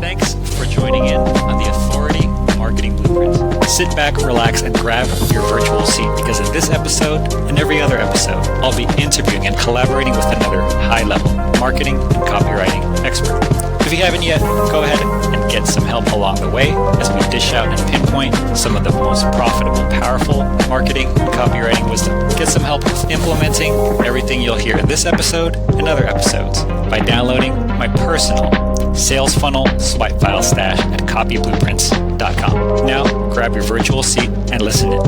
Thanks for joining in on the Authority Marketing Blueprint. Sit back, relax, and grab your virtual seat because in this episode and every other episode, I'll be interviewing and collaborating with another high-level marketing and copywriting expert. If you haven't yet, go ahead and get some help along the way as we dish out and pinpoint some of the most profitable, powerful marketing and copywriting wisdom. Get some help with implementing everything you'll hear in this episode and other episodes by downloading my personal sales funnel swipe file stash at copyblueprints.com. Now, grab your virtual seat and listen in.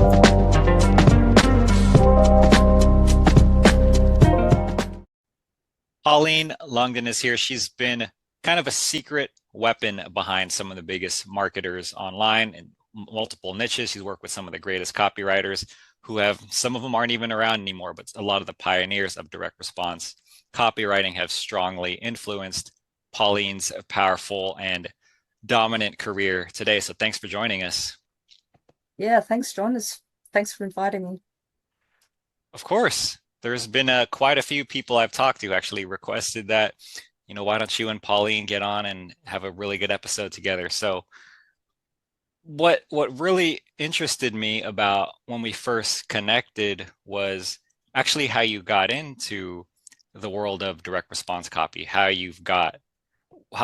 Pauline Longdon is here. She's been kind of a secret weapon behind some of the biggest marketers online in multiple niches. She's worked with some of the greatest copywriters who have, some of them aren't even around anymore, but a lot of the pioneers of direct response copywriting have strongly influenced Pauline's powerful and dominant career today. So thanks for joining us. Yeah, thanks, John. Thanks for inviting me. Of course. There's been quite a few people I've talked to actually requested that, why don't you and Pauline get on and have a really good episode together? So what really interested me about when we first connected was actually how you got into the world of direct response copy, how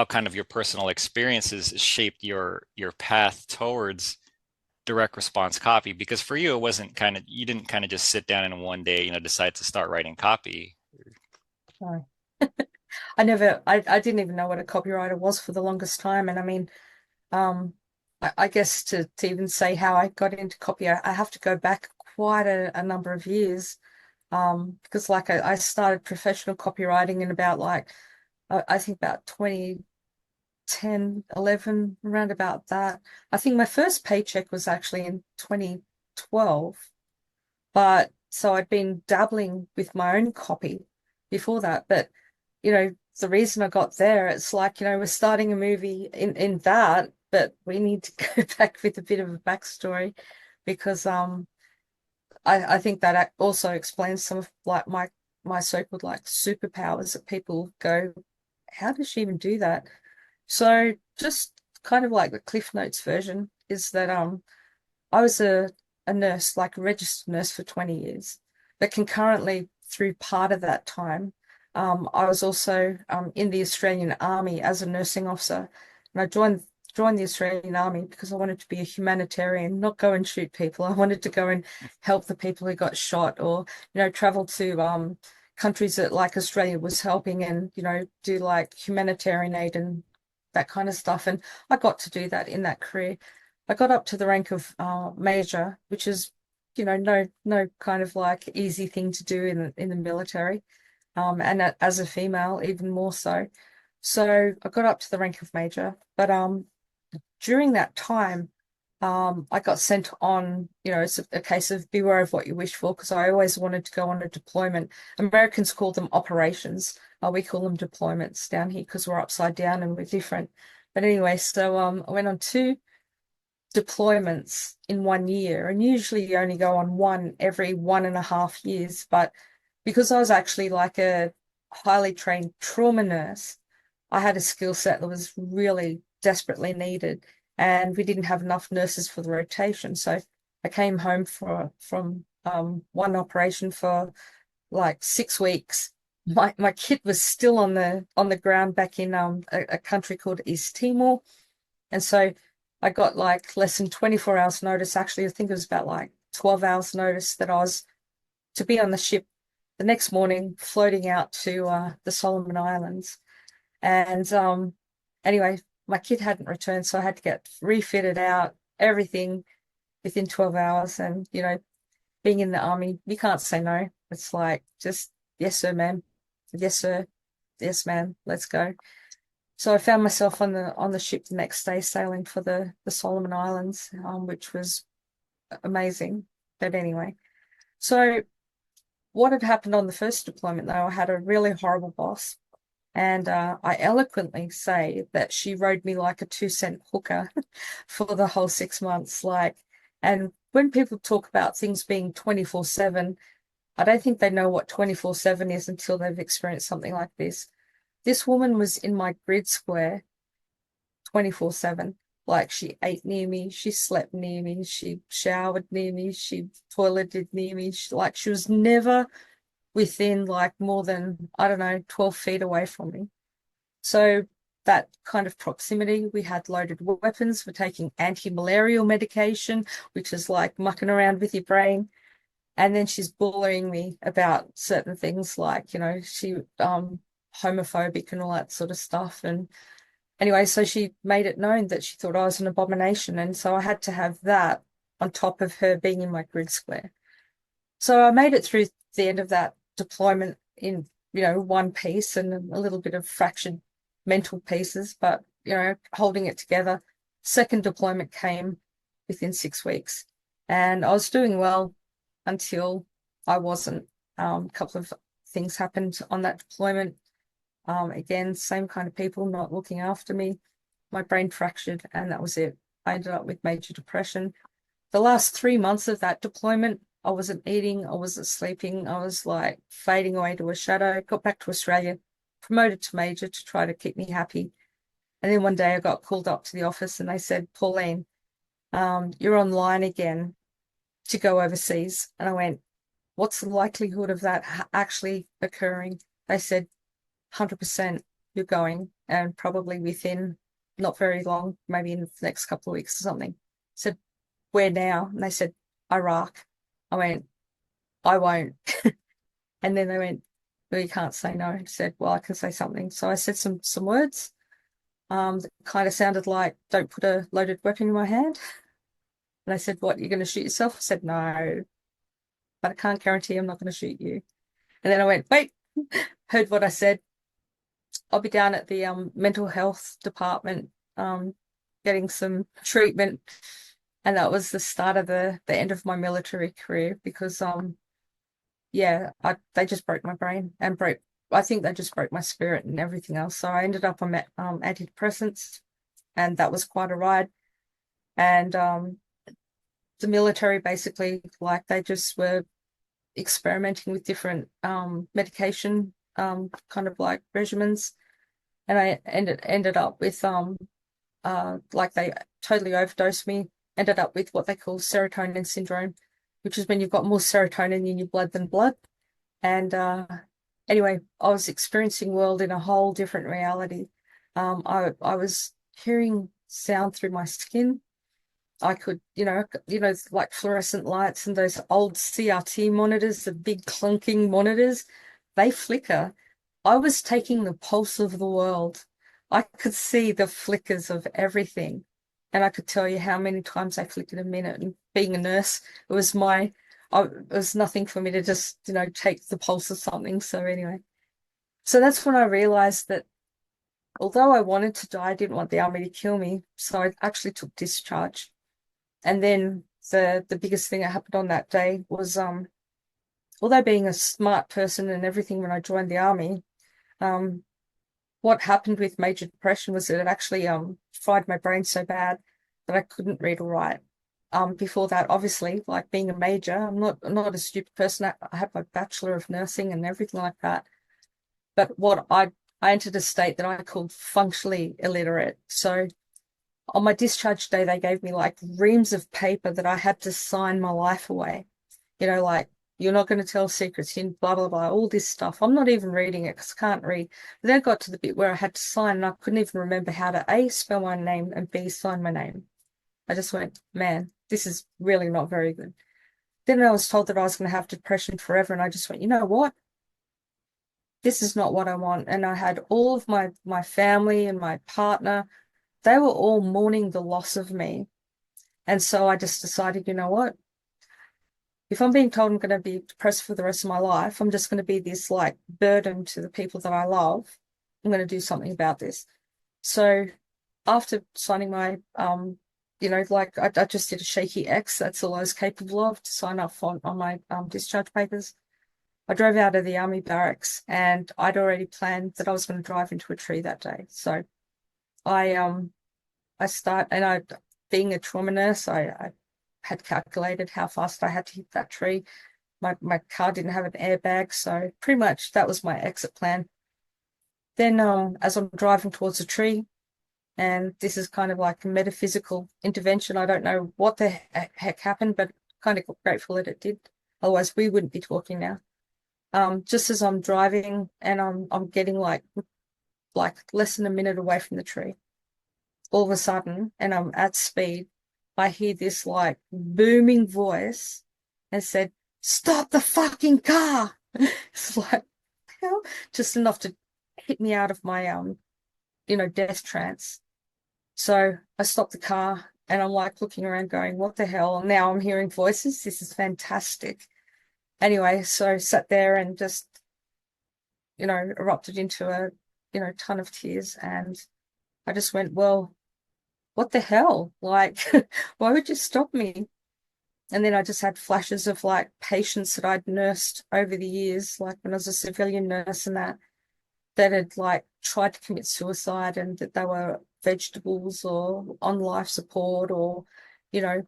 kind of your personal experiences shaped your path towards direct response copy. Because for you, you didn't kind of just sit down and one day, decide to start writing copy. No. I didn't even know what a copywriter was for the longest time. And I mean, I guess to even say how I got into copy, I have to go back quite a number of years. Because I started professional copywriting in about I think about 2010, 11, around about that. I think my first paycheck was actually in 2012. But so I'd been dabbling with my own copy before that. But, the reason I got there, it's we're starting a movie in that, but we need to go back with a bit of a backstory because I think that also explains some of my so-called superpowers that people go, how does she even do that? So just kind of like the Cliff Notes version is that I was a nurse, like a registered nurse for 20 years, but concurrently through part of that time, I was also in the Australian Army as a nursing officer, and I joined the Australian Army because I wanted to be a humanitarian, not go and shoot people. I wanted to go and help the people who got shot or, travel to countries that Australia was helping and, do humanitarian aid and that kind of stuff. And I got to do that in that career. I got up to the rank of major, which is, no kind of easy thing to do in the military. And as a female, even more so. So I got up to the rank of major, but during that time, I got sent on, it's a case of beware of what you wish for, because I always wanted to go on a deployment. Americans call them operations. We call them deployments down here because we're upside down and we're different. But anyway, so I went on 2 deployments in 1 year, and usually you only go on one every 1.5 years. But because I was actually a highly trained trauma nurse, I had a skill set that was really desperately needed, and we didn't have enough nurses for the rotation. So I came home from one operation for 6 weeks. My kid was still on the ground back in a country called East Timor, and so I got less than 24 hours notice. Actually, I think it was about 12 hours notice that I was to be on the ship the next morning, floating out to the Solomon Islands. And anyway, my kid hadn't returned, so I had to get refitted out, everything within 12 hours. And, being in the Army, you can't say no. It's just, yes, sir, ma'am. Yes, sir. Yes, ma'am. Let's go. So I found myself on the ship the next day, sailing for the Solomon Islands, which was amazing. But anyway, so what had happened on the first deployment, though, I had a really horrible boss. And I eloquently say that she rode me like a 2-cent hooker for the whole 6 months. And when people talk about things being 24/7, I don't think they know what 24/7 is until they've experienced something like this. This woman was in my grid square 24/7. Like she ate near me, she slept near me, she showered near me, she toileted near me. Like she was never within like more than, I don't know, 12 feet away from me. So that kind of proximity, we had loaded weapons. We're taking anti-malarial medication, which is like mucking around with your brain. And then she's bullying me about certain things like, she homophobic and all that sort of stuff. And anyway, so she made it known that she thought I was an abomination. And so I had to have that on top of her being in my grid square. So I made it through the end of that deployment in, one piece and a little bit of fractured mental pieces, but, holding it together. Second deployment came within 6 weeks, and I was doing well until I wasn't. A couple of things happened on that deployment. Again, same kind of people not looking after me. My brain fractured, and that was it. I ended up with major depression. The last 3 months of that deployment, I wasn't eating, I wasn't sleeping, I was like fading away to a shadow. Got back to Australia, promoted to major to try to keep me happy. And then one day I got called up to the office and they said, Pauline, you're online again to go overseas. And I went, what's the likelihood of that actually occurring? They said, 100% you're going, and probably within not very long, maybe in the next couple of weeks or something. I said, where now? And they said, Iraq. I went, I won't. And then they went, well, you can't say no. I said, well, I can say something. So I said some words that kind of sounded like, don't put a loaded weapon in my hand. And they said, what, you're going to shoot yourself? I said, no, but I can't guarantee I'm not going to shoot you. And then I went, wait, heard what I said. I'll be down at the mental health department getting some treatment. And that was the start of the end of my military career because they just broke my brain and I think they just broke my spirit and everything else. So I ended up on antidepressants, and that was quite a ride. And the military basically, like, they just were experimenting with different medication kind of like regimens. And I ended up with like they totally overdosed me, ended up with what they call serotonin syndrome, which is when you've got more serotonin in your blood than blood. And anyway, I was experiencing world in a whole different reality. I was hearing sound through my skin. I could, like fluorescent lights and those old CRT monitors, the big clunking monitors, they flicker. I was taking the pulse of the world. I could see the flickers of everything. And I could tell you how many times I flickered a minute. And being a nurse, it was it was nothing for me to just, take the pulse of something. So anyway, so that's when I realized that although I wanted to die, I didn't want the army to kill me. So I actually took discharge. And then the biggest thing that happened on that day was, although being a smart person and everything when I joined the army, what happened with major depression was that it actually fried my brain so bad that I couldn't read or write. Before that, obviously, like being a major, I'm not a stupid person. I have my Bachelor of Nursing and everything like that. But I entered a state that I called functionally illiterate. So on my discharge day, they gave me like reams of paper that I had to sign my life away. Like, you're not going to tell secrets, blah, blah, blah, all this stuff. I'm not even reading it because I can't read. But then I got to the bit where I had to sign and I couldn't even remember how to A, spell my name, and B, sign my name. I just went, man, this is really not very good. Then I was told that I was going to have depression forever. And I just went, you know what? This is not what I want. And I had all of my family and my partner, they were all mourning the loss of me. And so I just decided, you know what? If I'm being told I'm going to be depressed for the rest of my life, I'm just going to be this like burden to the people that I love. I'm going to do something about this. So after signing my, like I just did a shaky X. That's all I was capable of to sign up on my discharge papers. I drove out of the army barracks and I'd already planned that I was going to drive into a tree that day. So being a trauma nurse, I had calculated how fast I had to hit that tree. My car didn't have an airbag, so pretty much that was my exit plan. Then as I'm driving towards the tree, And this is kind of like a metaphysical intervention. I don't know what the heck happened, but kind of grateful that it did. Otherwise, we wouldn't be talking now. Just as I'm driving and I'm getting like less than a minute away from the tree, all of a sudden, and I'm at speed, I hear this like booming voice and said, "Stop the fucking car!" It's like, hell, just enough to hit me out of my death trance. So I stopped the car and I'm like looking around going, what the hell? And now I'm hearing voices. This is fantastic. Anyway, so I sat there and just, erupted into a, ton of tears. And I just went, well, what the hell? Like, why would you stop me? And then I just had flashes of like patients that I'd nursed over the years, like when I was a civilian nurse and that had like tried to commit suicide and that they were vegetables or on life support or,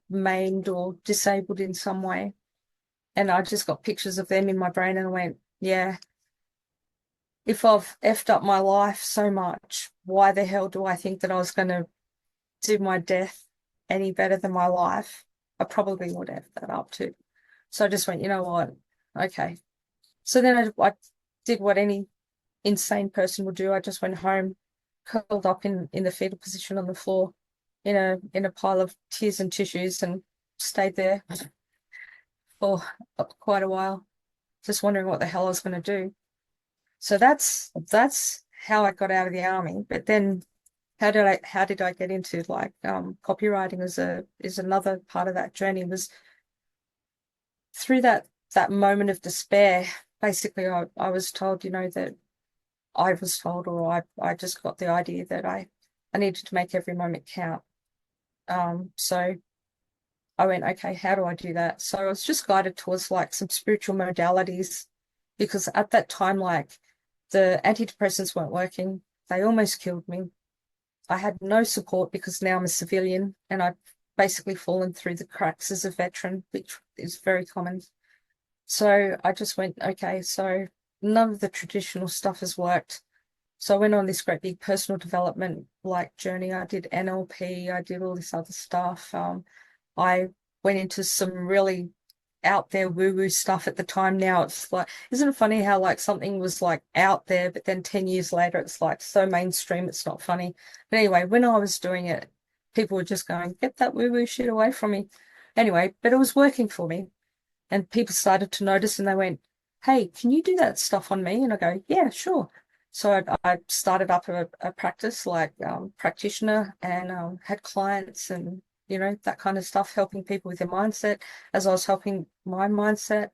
maimed or disabled in some way. And I just got pictures of them in my brain and I went, yeah, if I've effed up my life so much, why the hell do I think that I was going to do my death any better than my life? I probably would have that up too. So I just went, you know what? Okay. So then I did what any insane person would do. I just went home, curled up in the fetal position on the floor in a pile of tears and tissues and stayed there for quite a while, just wondering what the hell I was going to do. So that's how I got out of the army. But then how did I get into like copywriting is another part of that journey. Was through that moment of despair. Basically I was told, that I was told, or I just got the idea that I needed to make every moment count. So I went, okay, how do I do that? So I was just guided towards like some spiritual modalities because at that time, like the antidepressants weren't working. They almost killed me. I had no support because now I'm a civilian and I've basically fallen through the cracks as a veteran, which is very common. So I just went, okay, so none of the traditional stuff has worked. So I went on this great big personal development like journey. I did NLP, I did all this other stuff. I went into some really out there woo-woo stuff at the time. Now it's like, isn't it funny how like something was like out there, but then 10 years later it's like so mainstream it's not funny. But anyway, when I was doing it, people were just going, get that woo-woo shit away from me. Anyway, but it was working for me. And people started to notice and they went, hey, can you do that stuff on me? And I go, yeah, sure. So I started up a practice like practitioner and had clients and, that kind of stuff, helping people with their mindset as I was helping my mindset.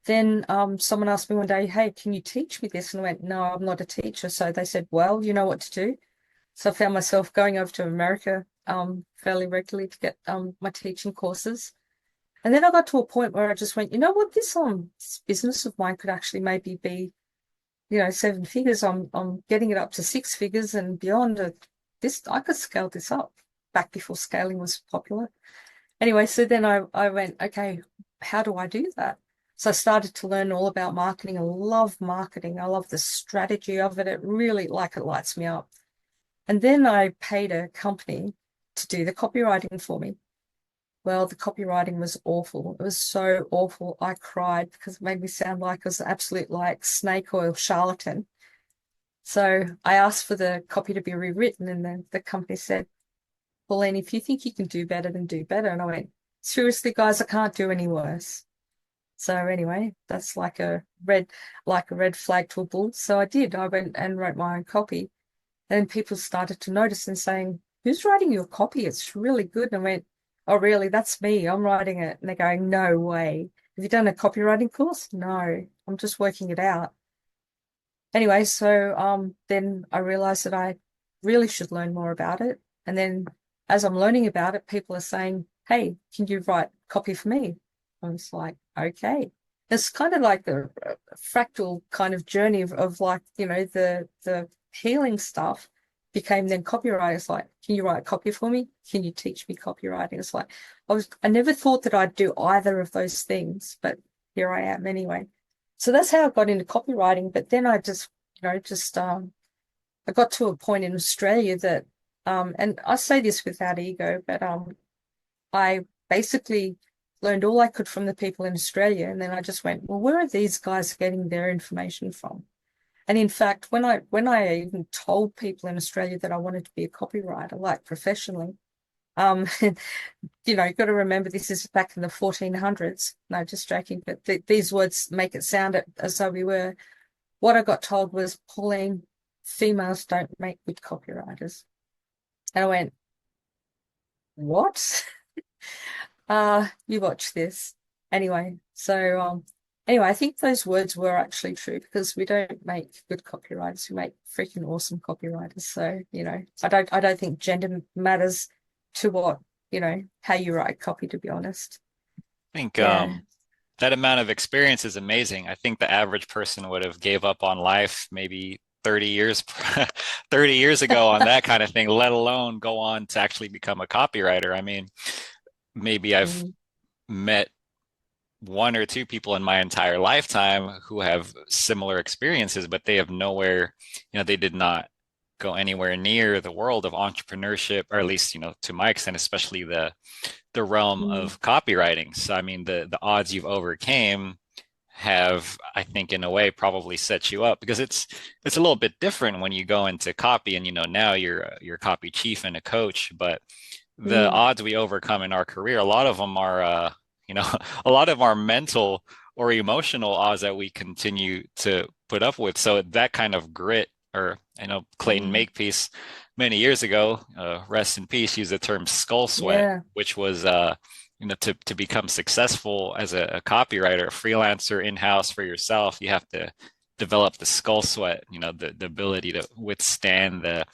Then someone asked me one day, hey, can you teach me this? And I went, no, I'm not a teacher. So they said, well, you know what to do. So I found myself going over to America fairly regularly to get my teaching courses. And then I got to a point where I just went, you know what, this business of mine could actually maybe be, 7 figures. I'm getting it up to 6 figures and beyond. This I could scale this up back before scaling was popular. Anyway, so then I went, okay, how do I do that? So I started to learn all about marketing. I love marketing. I love the strategy of it. It really it lights me up. And then I paid a company to do the copywriting for me. Well, the copywriting was awful. It was so awful. I cried because it made me sound like I was an absolute like snake oil charlatan. So I asked for the copy to be rewritten, and then the company said, Pauline, if you think you can do better, then do better. And I went, seriously, guys, I can't do any worse. So anyway, that's like a red flag to a bull. So I did. I went and wrote my own copy. And people started to notice and saying, who's writing your copy? It's really good. And I went, oh, really? That's me. I'm writing it. And they're going, no way. Have you done a copywriting course? No, I'm just working it out. Anyway, so then I realized that I really should learn more about it. And then as I'm learning about it, people are saying, hey, can you write copy for me? I was like, okay. It's kind of like the fractal kind of journey of like, the healing stuff became then copywriting. It's like, can you write copy for me? Can you teach me copywriting? It's like, I never thought that I'd do either of those things, but here I am anyway. So that's how I got into copywriting. But then I just, I got to a point in Australia that And I say this without ego, but I basically learned all I could from the people in Australia, and then I just went, well, where are these guys getting their information from? And in fact, when I even told people in Australia that I wanted to be a copywriter, like professionally, you've got to remember this is back in the 1400s. No, just joking, but these words make it sound as though we were. What I got told was, Pauline, females don't make good copywriters. And I went, what? You watch this. Anyway, I think those words were actually true because we don't make good copywriters, we make freaking awesome copywriters. So, I don't think gender matters to how you write copy, to be honest. I think Yeah. that amount of experience is amazing. I think the average person would have gave up on life maybe 30 years 30 years ago on that kind of thing, let alone go on to actually become a copywriter. I mean, maybe I've Mm, met one or two people in my entire lifetime who have similar experiences, but they have nowhere, they did not go anywhere near the world of entrepreneurship, or at least, to my extent, especially the realm mm, of copywriting. So I mean, the odds you've overcame have, I think, in a way probably set you up, because it's a little bit different when you go into copy and now you're a copy chief and a coach. But the mm. odds we overcome in our career, a lot of them are a lot of our mental or emotional odds that we continue to put up with. So that kind of grit, or I know Clayton Mm. Makepeace many years ago, rest in peace, used the term skull sweat, Yeah. which was to become successful as a copywriter, a freelancer in-house for yourself, you have to develop the skull sweat, the ability to withstand the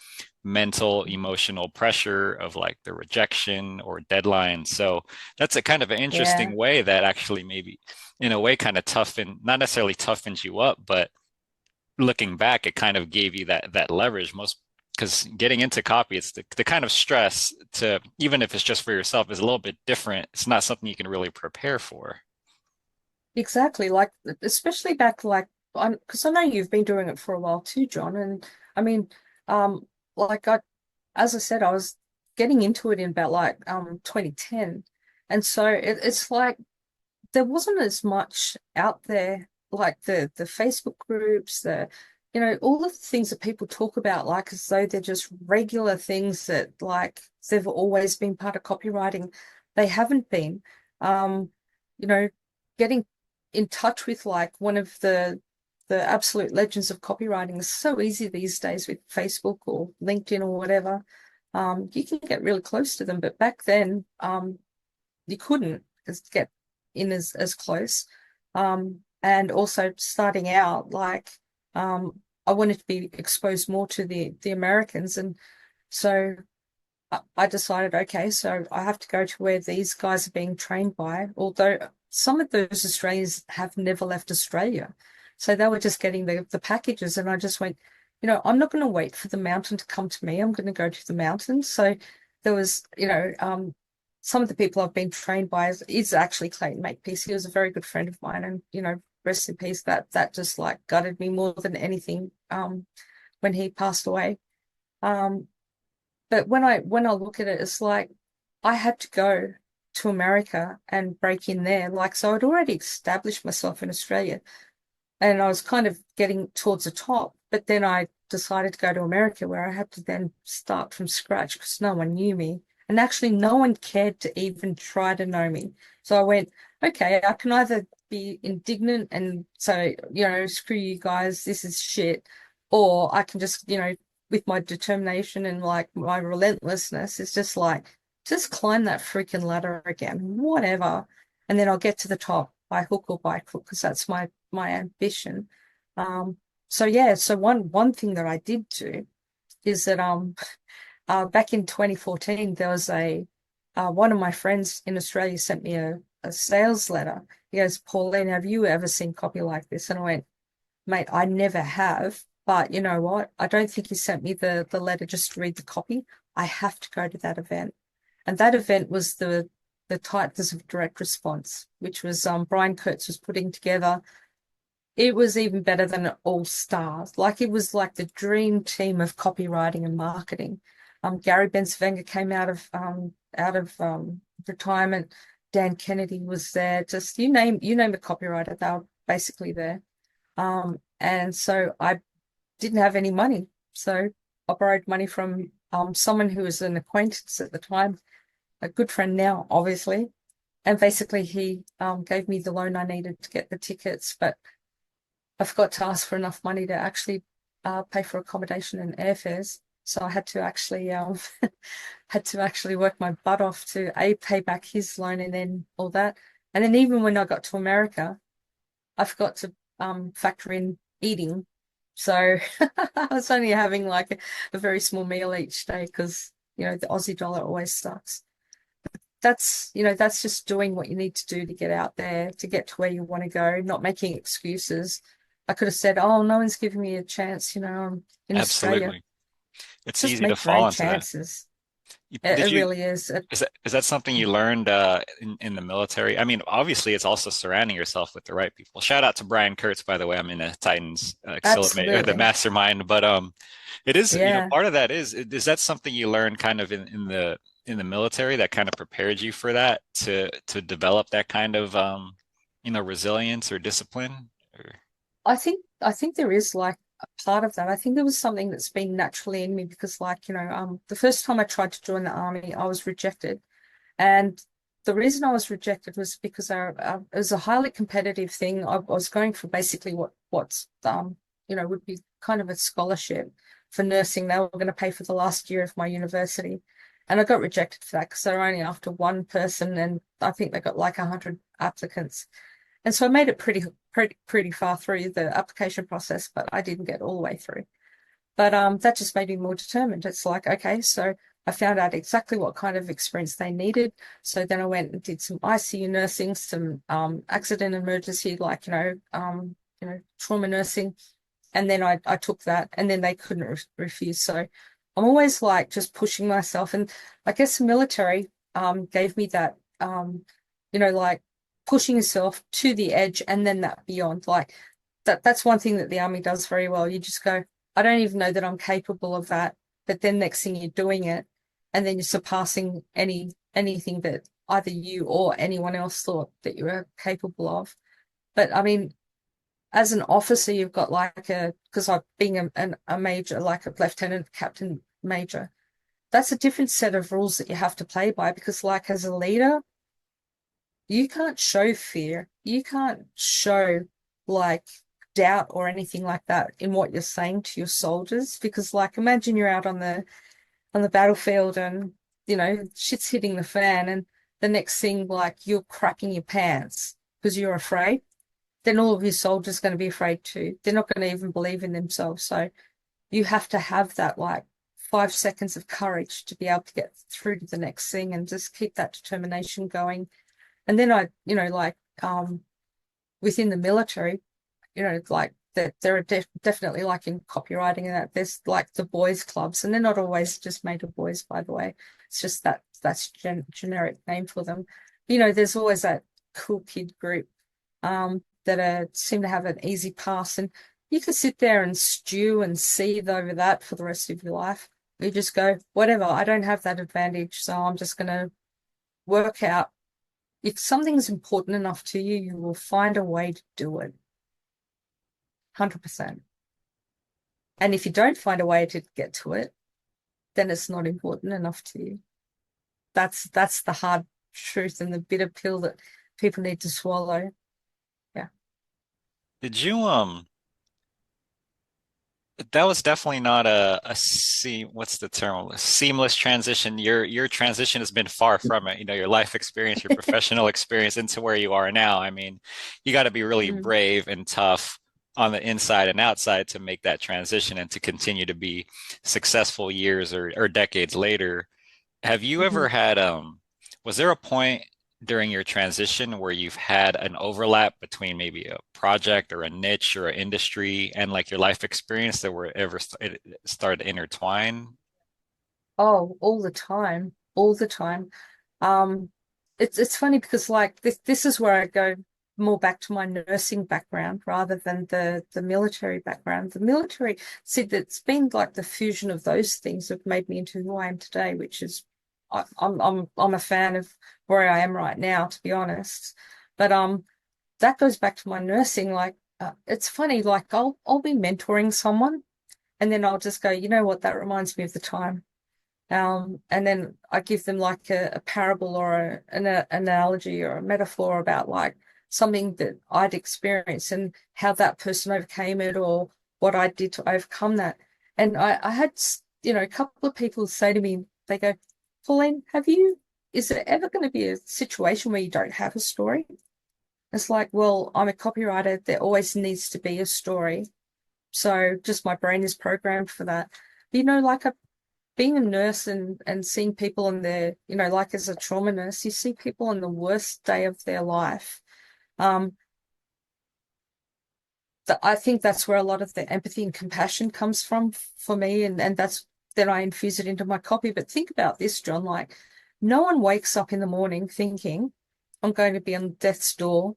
mental, emotional pressure of like the rejection or deadline. So that's a kind of an Yeah. interesting way that actually maybe in a way kind of not necessarily toughens you up, but looking back, it kind of gave you that leverage. Most, because getting into copy, it's the kind of stress, to even if it's just for yourself, is a little bit different. It's not something you can really prepare for. Exactly. Like, especially back, like, because I know you've been doing it for a while too, John. And I mean, um, like as I said, I was getting into it in about like 2010. And so it's like there wasn't as much out there, like the Facebook groups, all of the things that people talk about, like as though they're just regular things that like they've always been part of copywriting. They haven't been. Um, you know, getting in touch with like one of the absolute legends of copywriting is so easy these days with Facebook or LinkedIn or whatever. You can get really close to them, but back then, you couldn't get in as close. And also starting out, like, I wanted to be exposed more to the Americans. And so I decided, okay, so I have to go to where these guys are being trained by, although some of those Australians have never left Australia. So they were just getting the packages. And I just went, I'm not going to wait for the mountain to come to me. I'm going to go to the mountain. So there was, some of the people I've been trained by is actually Clayton Makepeace. He was a very good friend of mine. And, rest in peace, that just like gutted me more than anything when he passed away. Um, but when I look at it, it's like I had to go to America and break in there. Like, so I'd already established myself in Australia and I was kind of getting towards the top. But then I decided to go to America where I had to then start from scratch because no one knew me. And actually, no one cared to even try to know me. So I went, okay, I can either be indignant and say, screw you guys, this is shit, or I can just, with my determination and like my relentlessness, it's just like, just climb that freaking ladder again, whatever. And then I'll get to the top by hook or by crook because that's my ambition. Um, so yeah, so one thing that I did do is that back in 2014 there was a one of my friends in Australia sent me a sales letter. He goes, Pauline, have you ever seen copy like this? And I went, mate, I never have. But you know what? I don't think he sent me the letter just to read the copy. I have to go to that event. And that event was the Titans of Direct Response, which was Brian Kurtz was putting together. It was even better than All Stars. Like it was like the dream team of copywriting and marketing. Gary Bencivenga came out of retirement. Dan Kennedy was there. Just you name a copywriter, they were basically there. And so I didn't have any money, so I borrowed money from someone who was an acquaintance at the time, a good friend now, obviously. And basically, he gave me the loan I needed to get the tickets, but I forgot to ask for enough money to actually pay for accommodation and airfares. So I had to actually work my butt off to pay back his loan and then all that. And then even when I got to America, I forgot to factor in eating. So I was only having like a very small meal each day because, the Aussie dollar always sucks. That's just doing what you need to do to get out there, to get to where you want to go, not making excuses. I could have said, oh, no one's giving me a chance, I'm in Australia. Absolutely. It's Just easy to make your own fall into that. chances. Did It you really is. is that something you learned in the military? I mean, obviously, it's also surrounding yourself with the right people. Shout out to Brian Kurtz, by the way. I'm in a Titans Accelerate, the Absolutely. mastermind. But it is, Yeah. part of that is that something you learned kind of in the military that kind of prepared you for that to develop that kind of resilience or discipline? Or... I think there is like a part of that. I think there was something that's been naturally in me because like, the first time I tried to join the army, I was rejected. And the reason I was rejected was because it was a highly competitive thing. I was going for basically what's would be kind of a scholarship for nursing. They were going to pay for the last year of my university. And I got rejected for that because they were only after one person, and I think they got like 100 applicants. And so I made it pretty far through the application process, but I didn't get all the way through. But that just made me more determined. It's like, okay, so I found out exactly what kind of experience they needed. So then I went and did some ICU nursing, some accident emergency, like, trauma nursing. And then I took that, and then they couldn't refuse. So I'm always like just pushing myself. And I guess the military gave me that, like pushing yourself to the edge and then that beyond. Like that's one thing that the army does very well. You just go, I don't even know that I'm capable of that. But then next thing you're doing it, and then you're surpassing anything that either you or anyone else thought that you were capable of. But I mean, as an officer, you've got like because I've been a major, like a lieutenant, captain, major. That's a different set of rules that you have to play by because, like, as a leader, you can't show fear. You can't show like doubt or anything like that in what you're saying to your soldiers because, like, imagine you're out on the battlefield and shit's hitting the fan, and the next thing, like, you're crapping your pants because you're afraid. Then all of your soldiers are going to be afraid too. They're not going to even believe in themselves. So you have to have that like 5 seconds of courage to be able to get through to the next thing and just keep that determination going. And then within the military, like that there are definitely like in copywriting and that there's like the boys clubs, and they're not always just made of boys, by the way. It's just that's generic name for them. There's always that cool kid group that seem to have an easy pass, and you can sit there and stew and seethe over that for the rest of your life. You just go, whatever, I don't have that advantage, so I'm just going to work out. If something's important enough to you, you will find a way to do it. 100%. And if you don't find a way to get to it, then it's not important enough to you. That's the hard truth and the bitter pill that people need to swallow. Yeah. Did you That was definitely not what's the term? A seamless transition. Your transition has been far from it. Your life experience, your professional experience into where you are now. I mean, you got to be really Mm, brave and tough on the inside and outside to make that transition and to continue to be successful years or decades later. Have you ever mhm. had was there a point during your transition where you've had an overlap between maybe a project or a niche or an industry and like your life experience that were ever it started to intertwine? Oh, all the time, all the time. Um, it's funny because like this is where I go. more back to my nursing background rather than the military background. The military, see, it's been like the fusion of those things that made me into who I am today, which is I'm a fan of where I am right now, to be honest. But that goes back to my nursing. Like it's funny, like I'll be mentoring someone, and then I'll just go, you know what, that reminds me of the time. And then I give them like a parable or an analogy or a metaphor about like something that I'd experienced and how that person overcame it or what I did to overcome that. And I had, a couple of people say to me, they go, Pauline, is there ever going to be a situation where you don't have a story? It's like, well, I'm a copywriter. There always needs to be a story. So just my brain is programmed for that. But, like being a nurse and seeing people in their, like as a trauma nurse, you see people on the worst day of their life. I think that's where a lot of the empathy and compassion comes from for me, and that's then I infuse it into my copy. But think about this, John, like no one wakes up in the morning thinking, I'm going to be on death's door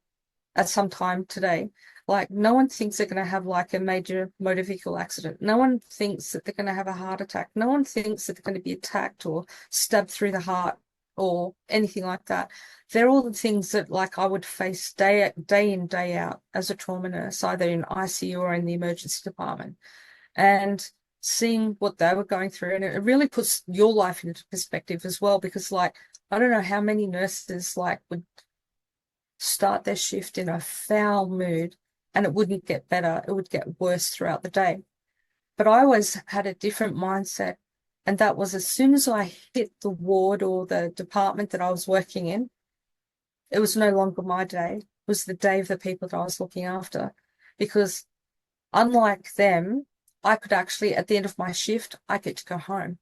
at some time today. Like no one thinks they're going to have like a major motor vehicle accident. No one thinks that they're going to have a heart attack. No one thinks that they're going to be attacked or stabbed through the heart or anything like that. They're all the things that like I would face day in, day out as a trauma nurse, either in ICU or in the emergency department. And seeing what they were going through. And it really puts your life into perspective as well, because like I don't know how many nurses like would start their shift in a foul mood and it wouldn't get better. It would get worse throughout the day. But I always had a different mindset. And that was as soon as I hit the ward or the department that I was working in, it was no longer my day. It was the day of the people that I was looking after. Because unlike them, I could actually, at the end of my shift, I get to go home.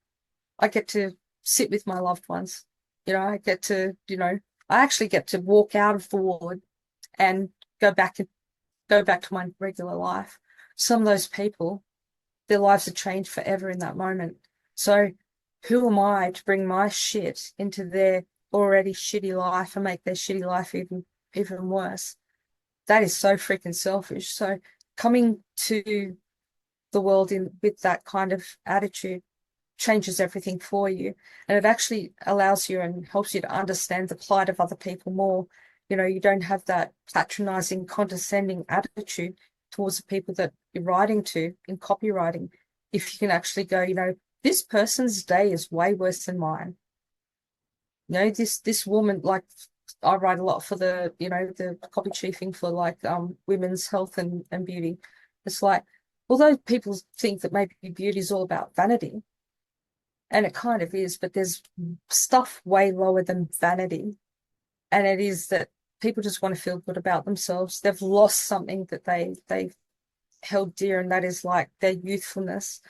I get to sit with my loved ones. I get to, I actually get to walk out of the ward and go back to my regular life. Some of those people, their lives are changed forever in that moment. So who am I to bring my shit into their already shitty life and make their shitty life even worse? That is so freaking selfish. So coming to the world with that kind of attitude changes everything for you. And it actually allows you and helps you to understand the plight of other people more. You don't have that patronizing, condescending attitude towards the people that you're writing to in copywriting. If you can actually go, this person's day is way worse than mine. This woman, like I write a lot for the copy chiefing for like women's health and beauty. It's like, although people think that maybe beauty is all about vanity, and it kind of is, but there's stuff way lower than vanity. And it is that people just want to feel good about themselves. They've lost something that they held dear, and that is like their youthfulness.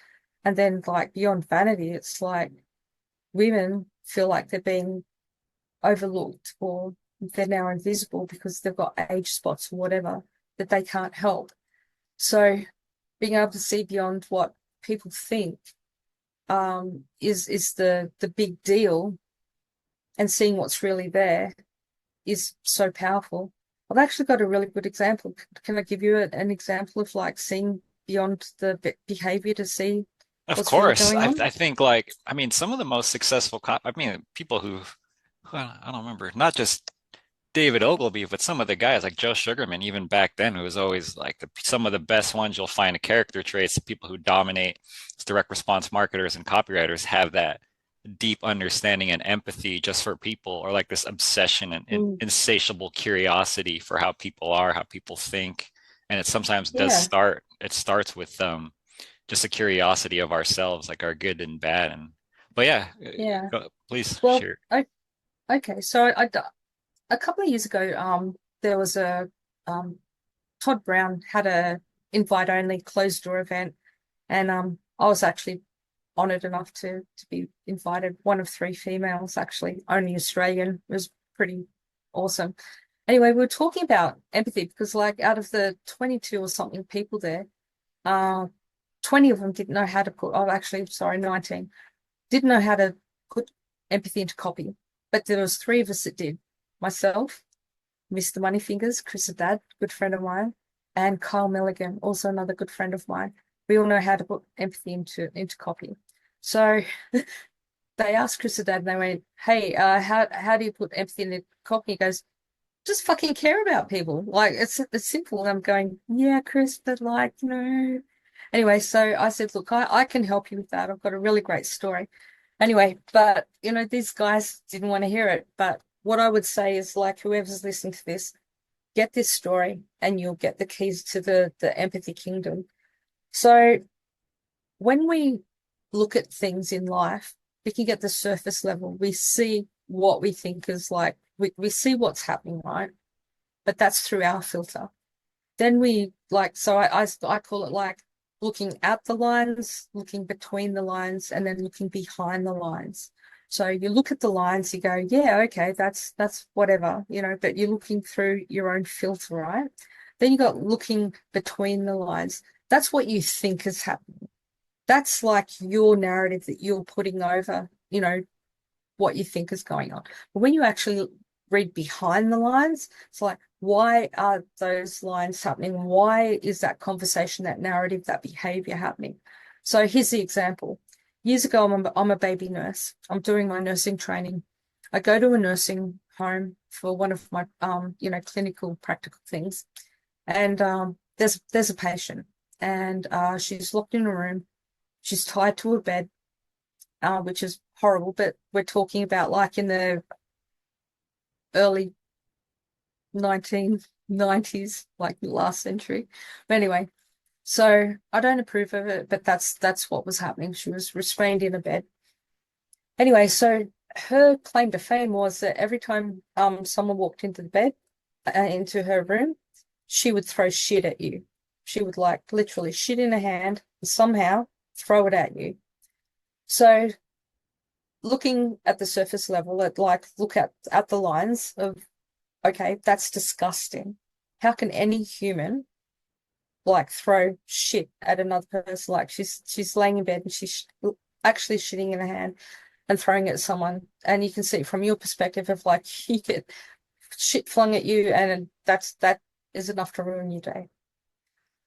And then like beyond vanity, it's like women feel like they're being overlooked or they're now invisible because they've got age spots or whatever that they can't help. So being able to see beyond what people think is the big deal, and seeing what's really there is so powerful. I've actually got a really good example. Can I give you an example of like seeing beyond the behavior to see Of what's really course. going on? I think like I mean some of the most successful people who I don't remember, not just David Ogilvy, but some of the guys like Joe Sugarman, even back then, who was always like some of the best ones you'll find, the character traits, the people who dominate as direct response marketers and copywriters have that deep understanding and empathy just for people, or like this obsession and Mm, insatiable curiosity for how people are, how people think. And it sometimes yeah, it starts with just a curiosity of ourselves, like our good and bad. And but yeah, yeah. please Well, share. okay. So a couple of years ago, there was Todd Brown had a invite only closed door event, and I was actually honored enough to be invited. One of three females, actually, only Australian. It was pretty awesome. Anyway, we were talking about empathy because, like, out of the 22 or something people there, uh, 20 of them didn't know how to put. Oh, actually, sorry, 19 didn't know how to put empathy into copy, but there was three of us that did. Myself, Mr. Moneyfingers, Chris Haddad, good friend of mine, and Kyle Milligan, also another good friend of mine. We all know how to put empathy into copy. So they asked Chris Haddad and they went, hey, how do you put empathy into copy? He goes, just fucking care about people. Like it's simple. And I'm going, yeah, Chris, but like, no. Anyway, so I said, look, I can help you with that. I've got a really great story. Anyway, but these guys didn't want to hear it. But what I would say is like whoever's listening to this, get this story and you'll get the keys to the empathy kingdom. So when we look at things in life, we can get the surface level. We see what we think is like, we see what's happening, right? But that's through our filter. Then we like, so I call it like looking at the lines, looking between the lines, and then looking behind the lines. So you look at the lines, you go, yeah, okay, that's whatever, but you're looking through your own filter, right? Then you got looking between the lines. That's what you think is happening. That's like your narrative that you're putting over, what you think is going on. But when you actually read behind the lines, it's like, why are those lines happening? Why is that conversation, that narrative, that behavior happening? So here's the example. Years ago, I'm a baby nurse. I'm doing my nursing training. I go to a nursing home for one of my, clinical practical things. And there's a patient and she's locked in a room. She's tied to a bed, which is horrible, but we're talking about like in the early 1990s, like the last century. But anyway, so I don't approve of it, but that's what was happening. She was restrained in a bed. Anyway, so her claim to fame was that every time someone walked into the bed, into her room, she would throw shit at you. She would like literally shit in her hand and somehow throw it at you. So looking at the surface level, look at the lines of, okay, that's disgusting. How can any human like throw shit at another person? Like she's laying in bed and she's actually shitting in her hand and throwing it at someone. And you can see from your perspective of like you get shit flung at you and that is enough to ruin your day.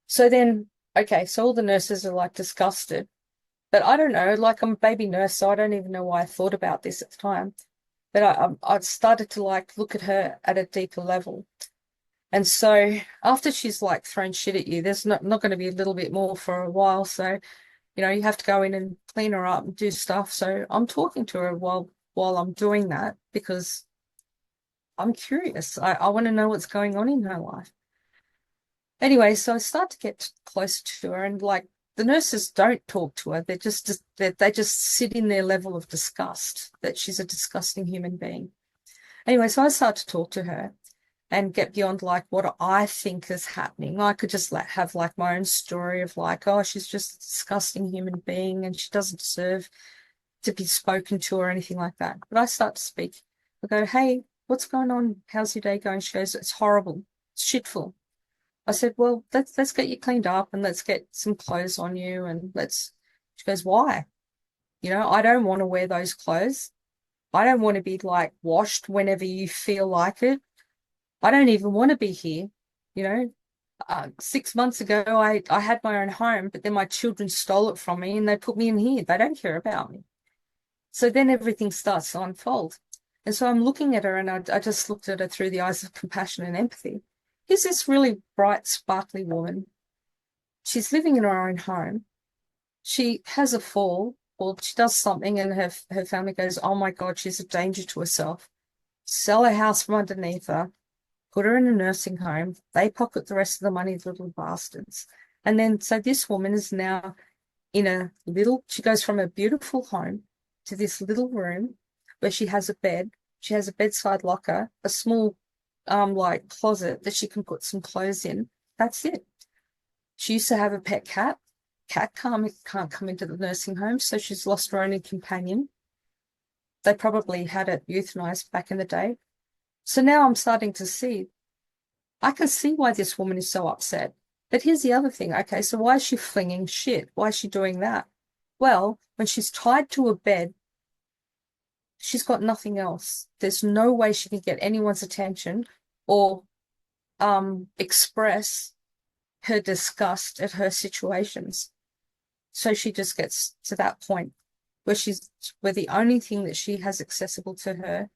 So then, okay, so all the nurses are like disgusted. But I don't know, like I'm a baby nurse, so I don't even know why I thought about this at the time. But I started to like look at her at a deeper level. And so after she's like thrown shit at you, there's not going to be a little bit more for a while. So, you have to go in and clean her up and do stuff. So I'm talking to her while I'm doing that because I'm curious. I want to know what's going on in her life. Anyway, so I start to get close to her and like the nurses don't talk to her. They just sit in their level of disgust that she's a disgusting human being. Anyway, so I start to talk to her and get beyond like what I think is happening. I could just have like my own story of like, oh, she's just a disgusting human being and she doesn't deserve to be spoken to or anything like that. But I start to speak. I go, hey, what's going on? How's your day going? She goes, it's horrible. It's shitful. I said, well, let's get you cleaned up and let's get some clothes on you and she goes, why? I don't want to wear those clothes. I don't want to be like washed whenever you feel like it. I don't even want to be here. 6 months ago, I had my own home, but then my children stole it from me and they put me in here. They don't care about me. So then everything starts to unfold. And so I'm looking at her and I just looked at her through the eyes of compassion and empathy. Here's this really bright, sparkly woman. She's living in her own home. She has a fall, or she does something, and her family goes, oh my God, she's a danger to herself. Sell her house from underneath her, put her in a nursing home. They pocket the rest of the money, the little bastards. And then, so this woman is now she goes from a beautiful home to this little room where she has a bed. She has a bedside locker, a small like closet that she can put some clothes in. That's it. She used to have a pet cat. Cat can't come into the nursing home, so she's lost her only companion. They probably had it euthanized back in the day. So now I'm starting to see, I can see why this woman is so upset. But here's the other thing. Okay, so why is she flinging shit? Why is she doing that? Well, when she's tied to a bed, she's got nothing else. There's no way she can get anyone's attention. or express her disgust at her situations. So she just gets to that point where the only thing that she has accessible to her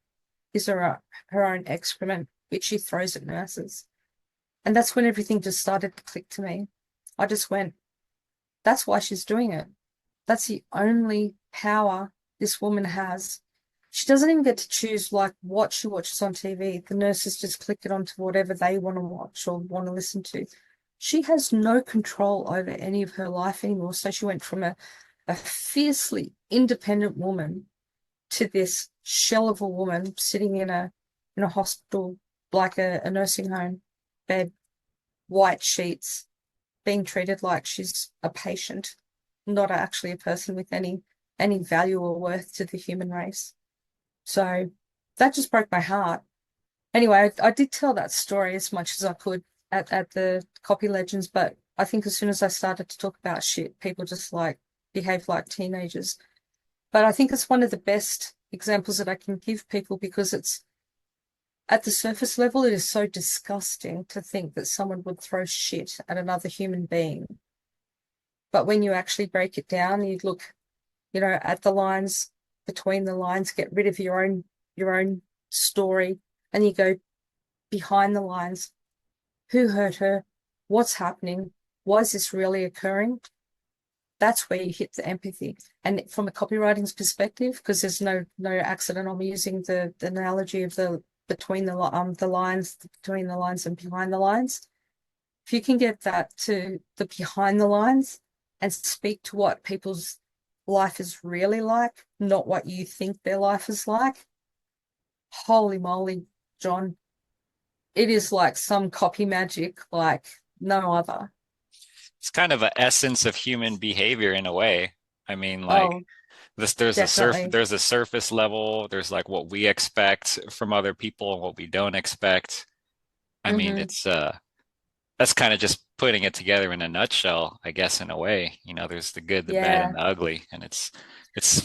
is her own excrement, which she throws at nurses. And that's when everything just started to click to me. I just went, that's why she's doing it. That's the only power this woman has. She doesn't even get to choose like what she watches on TV. The nurses just click it onto whatever they want to watch or want to listen to. She has no control over any of her life anymore. So she went from a fiercely independent woman to this shell of a woman sitting in a hospital, like a nursing home bed, white sheets, being treated like she's a patient, not actually a person with any value or worth to the human race. So that just broke my heart. Anyway, I did tell that story as much as I could at the Copy Legends, but I think as soon as I started to talk about shit, people just like behave like teenagers. But I think it's one of the best examples that I can give people because it's at the surface level, it is so disgusting to think that someone would throw shit at another human being. But when you actually break it down, you look, at the lines, between the lines, get rid of your own story, and you go behind the lines. Who hurt her? What's happening? Why is this really occurring? That's where you hit the empathy. And from a copywriting's perspective, because there's no accident, I'm using the analogy of the lines, between the lines and behind the lines. If you can get that to the behind the lines and speak to what people's life is really like, not what you think their life is like, holy moly, John, it is like some copy magic like no other. It's kind of an essence of human behavior in a way. I mean, like Oh, this, definitely. there's a surface level, there's like what we expect from other people and what we don't expect. I mean, Mm-hmm. it's that's kind of just putting it together in a nutshell, I guess, in a way. There's the good, the bad, and Yeah. the ugly, and it's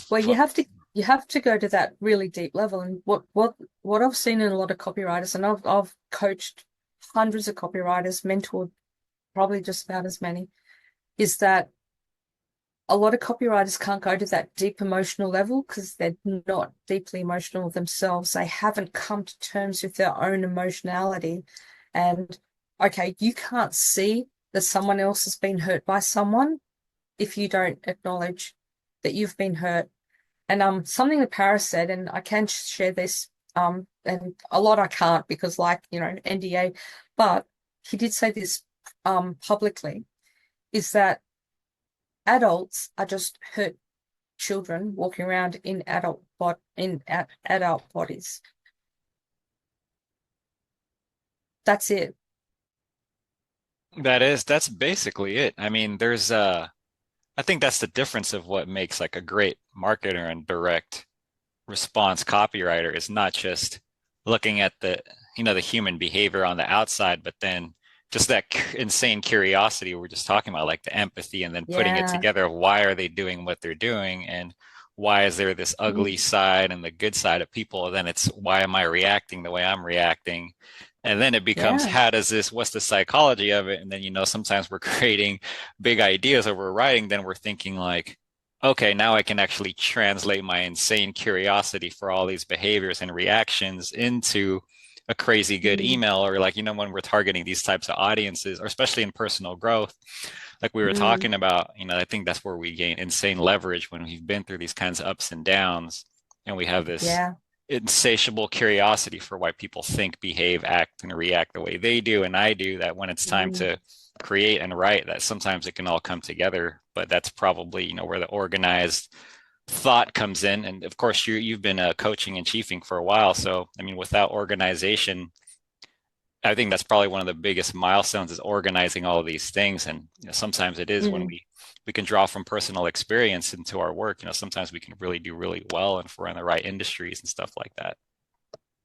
Well, you have to go to that really deep level. And what I've seen in a lot of copywriters, and I've coached hundreds of copywriters, mentored probably just about as many, is that a lot of copywriters can't go to that deep emotional level because they're not deeply emotional themselves. They haven't come to terms with their own emotionality. And okay, you can't see that someone else has been hurt by someone if you don't acknowledge that you've been hurt. And something that Paris said, and I can share this, and a lot I can't because NDA, but he did say this publicly, is that adults are just hurt children walking around in adult bodies. That's it. that's basically it. I mean, I think that's the difference of what makes like a great marketer and direct response copywriter is not just looking at the human behavior on the outside, but then just that insane curiosity we're just talking about, like the empathy, and then putting it Yeah. together of why are they doing what they're doing, and why is there this ugly Mm, side and the good side of people? And then it's why am I reacting the way I'm reacting? And then it becomes yeah. what's the psychology of it? And then, sometimes we're creating big ideas or we're writing, then we're thinking like, okay, now I can actually translate my insane curiosity for all these behaviors and reactions into a crazy good Mm, email. Or like, when we're targeting these types of audiences, or especially in personal growth, like we were mm, talking about, I think that's where we gain insane leverage when we've been through these kinds of ups and downs, and we have this yeah. insatiable curiosity for why people think, behave, act, and react the way they do and I do, that when it's time Mm, to create and write, that sometimes it can all come together. But that's probably, where the organized thought comes in. And of course, you've been coaching and chiefing for a while. So, I mean, without organization, I think that's probably one of the biggest milestones is organizing all of these things. And sometimes it is when mm. we can draw from personal experience into our work. Sometimes we can really do really well, and if we're in the right industries and stuff like that.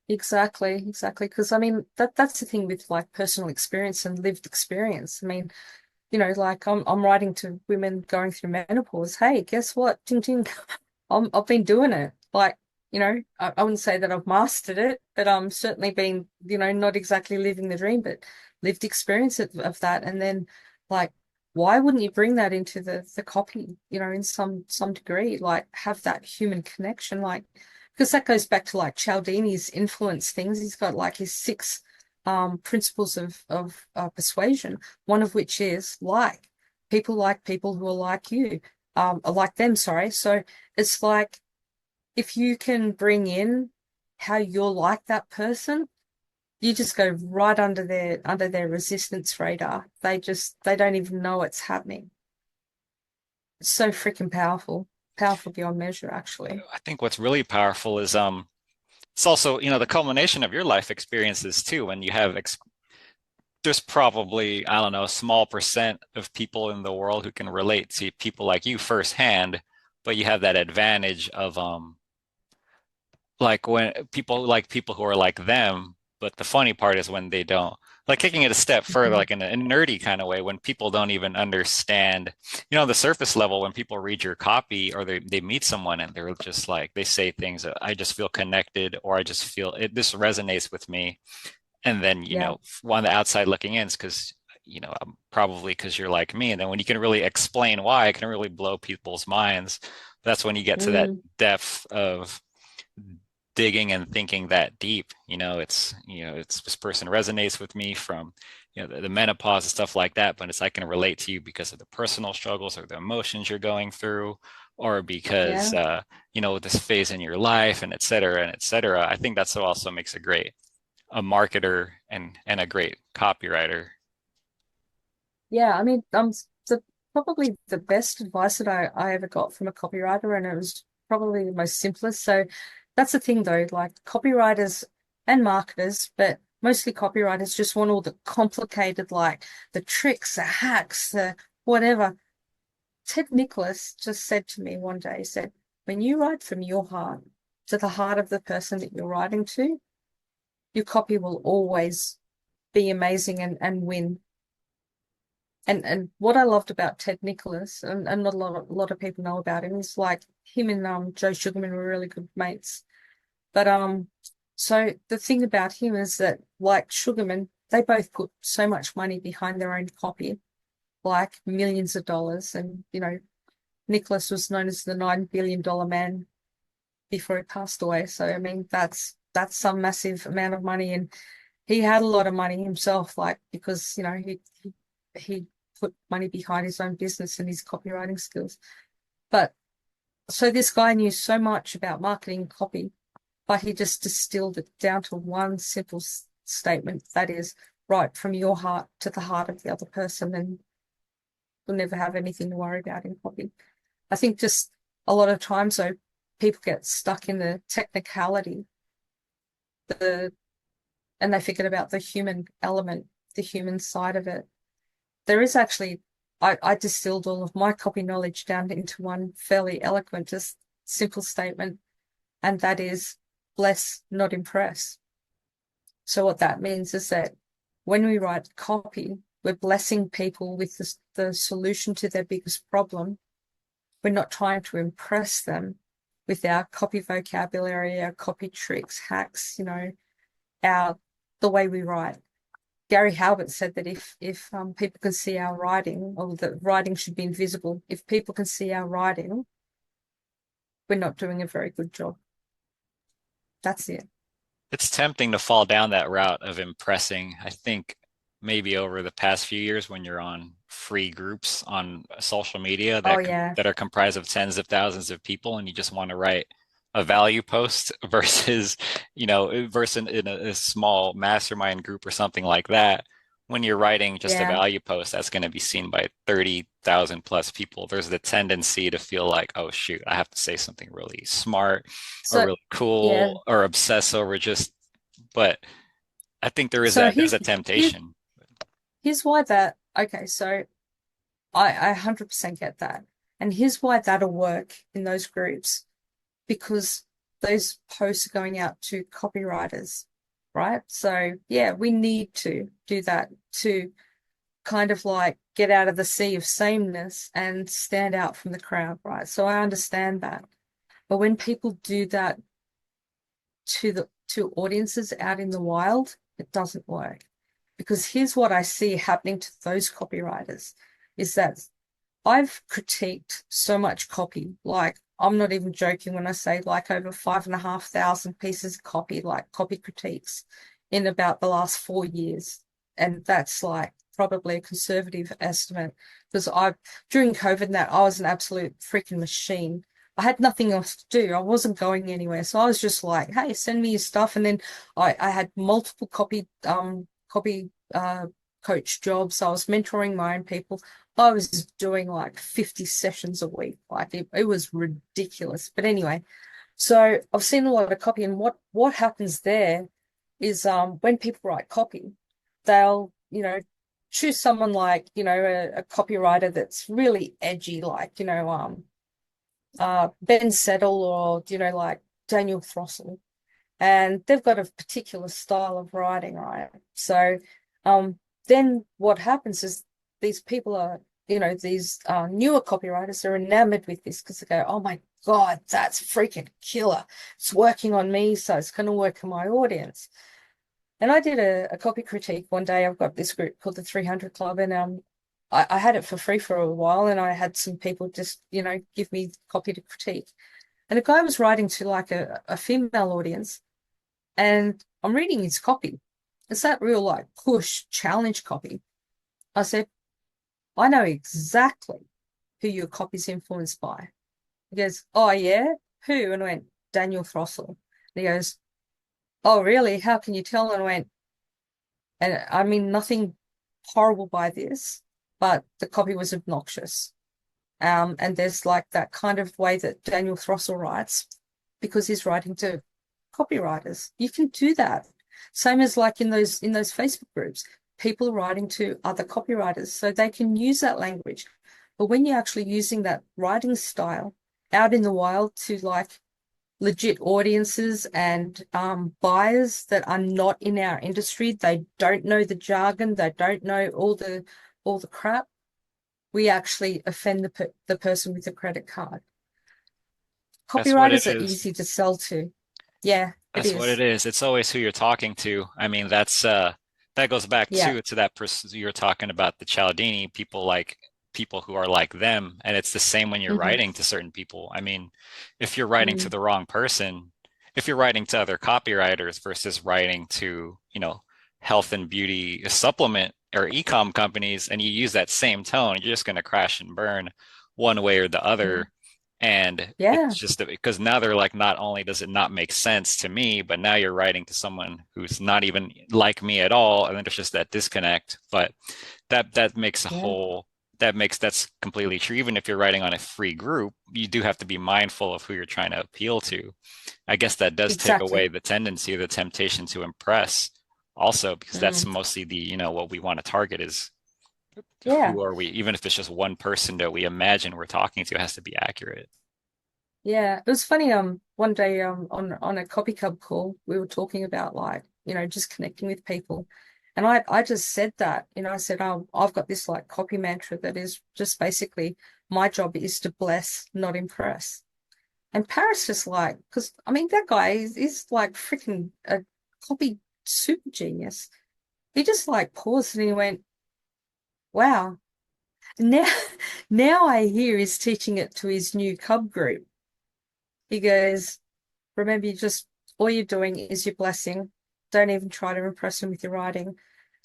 Exactly, exactly. Because I mean that's the thing with like personal experience and lived experience. I mean, like I'm writing to women going through menopause. Hey, guess what? Ting ting. I've been doing it. Like I wouldn't say that I've mastered it, but certainly been, not exactly living the dream, but lived experience of that. And then like, why wouldn't you bring that into the copy, in some degree, like have that human connection, like, because that goes back to like Cialdini's influence things. He's got like his six principles of persuasion, one of which is like people who are like you, are like them, sorry. So it's like, if you can bring in how you're like that person, you just go right under their resistance radar. They don't even know it's happening. It's so freaking powerful. Powerful beyond measure, actually. I think what's really powerful is it's also, the culmination of your life experiences too. When you have there's probably, I don't know, a small percent of people in the world who can relate to people like you firsthand, but you have that advantage of like when people like people who are like them. But the funny part is when they don't. Like kicking it a step further, Mhm. like in a nerdy kind of way, when people don't even understand, the surface level, when people read your copy or they meet someone and they're just like, they say things, I just feel connected, or I just feel it, this resonates with me. And then, Yeah. on the outside looking in, it's because, probably because you're like me. And then when you can really explain why, it can really blow people's minds. That's when you get to that Mm, depth of digging and thinking that deep. It's this person resonates with me from, the menopause and stuff like that, but it's I can relate to you because of the personal struggles or the emotions you're going through, or because yeah. this phase in your life and et cetera and et cetera. I think that's what also makes a marketer and a great copywriter. Yeah. I mean, the probably the best advice that I ever got from a copywriter, and it was probably the most simplest. So that's the thing though, like copywriters and marketers, but mostly copywriters just want all the complicated, like the tricks, the hacks, the whatever. Ted Nicholas just said to me one day, he said, when you write from your heart to the heart of the person that you're writing to, your copy will always be amazing and win. And what I loved about Ted Nicholas, and not a lot of people know about him, is like him and Joe Sugarman were really good mates. But so the thing about him is that, like Sugarman, they both put so much money behind their own copy, like millions of dollars. And Nicholas was known as the $9 billion man before he passed away. So I mean, that's some massive amount of money, and he had a lot of money himself, like because he put money behind his own business and his copywriting skills. But so this guy knew so much about marketing and copy, but he just distilled it down to one simple statement, that is, right from your heart to the heart of the other person, and you'll never have anything to worry about in copy. I think just a lot of times, though, people get stuck in the technicality, the and they forget about the human element, the human side of it. There is actually, I distilled all of my copy knowledge down into one fairly eloquent, just simple statement, and that is bless, not impress. So what that means is that when we write copy, we're blessing people with the solution to their biggest problem. We're not trying to impress them with our copy vocabulary, our copy tricks, hacks, our the way we write. Gary Halbert said that if people can see our writing, or the writing should be invisible. If people can see our writing, we're not doing a very good job. That's it. It's tempting to fall down that route of impressing. I think maybe over the past few years when you're on free groups on social media Oh that yeah, that are comprised of tens of thousands of people and you just want to write a value post versus in a small mastermind group or something like that. When you're writing just a yeah. value post that's going to be seen by 30,000 plus people, there's the tendency to feel like, oh shoot, I have to say something really smart or So really yeah. cool or obsess over just, but I think there is So that there's here's a here's temptation. here's why that. Okay, so I 100% get that, and here's why that'll work in those groups, because those posts are going out to copywriters, right? So yeah, we need to do that to kind of like get out of the sea of sameness and stand out from the crowd, right? So I understand that. But when people do that to audiences out in the wild, it doesn't work. Because here's what I see happening to those copywriters is that I've critiqued so much copy. Like, I'm not even joking when I say like over 5,500 pieces of copy, like copy critiques in about the last 4 years. And that's like probably a conservative estimate because during COVID, that I was an absolute freaking machine. I had nothing else to do. I wasn't going anywhere. So I was just like, hey, send me your stuff. And then I had multiple copy coach jobs. I was mentoring my own people. I was doing like 50 sessions a week. Like it was ridiculous. But anyway, so I've seen a lot of copy, and what happens there is when people write copy, they'll, choose someone like, a copywriter that's really edgy, like, Ben Settle or, like Daniel Throssell. And they've got a particular style of writing, right? So then what happens is these people are, these newer copywriters are enamored with this because they go, oh my God, that's freaking killer. It's working on me, so it's going to work on my audience. And I did a copy critique one day. I've got this group called the 300 Club, and I had it for free for a while, and I had some people just, give me copy to critique. And a guy was writing to like a female audience, and I'm reading his copy. It's that real like push challenge copy. I said, I know exactly who your copy's influenced by. He goes, oh yeah? Who? And I went, Daniel Throssell. And he goes, oh really? How can you tell? And I went, and I mean nothing horrible by this, but the copy was obnoxious. And there's like that kind of way that Daniel Throssell writes because he's writing to copywriters. You can do that. Same as like in those Facebook groups, people are writing to other copywriters, so they can use that language. But when you're actually using that writing style out in the wild to like legit audiences and buyers that are not in our industry, they don't know the jargon, they don't know all the crap, we actually offend the person with the credit card. That's what it Copywriters are is. easy to sell to. Yeah, it That's what it is. is. It's always who you're talking to. I mean, that goes back Yeah. to that person you're talking about, the Cialdini, people who are like them. And it's the same when you're Hmm. writing to certain people. I mean, if you're writing to Mm. the wrong person, if you're writing to other copywriters versus writing to, health and beauty supplement or e-com companies, and you use that same tone, you're just going to crash and burn one way or the Yeah. other. And it's Yeah, just because now they're like, not only does it not make sense to me, but now you're writing to someone who's not even like me at all, and then there's just that disconnect. But that makes a yeah, whole that's completely true. Even if you're writing on a free group, you do have to be mindful of who you're trying to appeal to. I guess that does take away exactly. the tendency or the temptation to impress also, because that's Mm. mostly the, what we want to target is Yeah, who are we, even if it's just one person that we imagine we're talking to, it has to be accurate. yeah. It was funny. One day, on a Copy Cub call, we were talking about like, just connecting with people, and I just said that, I said, oh, I've got this like copy mantra that is just basically my job is to bless, not impress. And Paris just like, because I mean that guy is like freaking a copy super genius. He just like paused and he went, wow. Now, now I hear he's teaching it to his new cub group. He goes, remember, all you're doing is your blessing. Don't even try to impress them with your writing.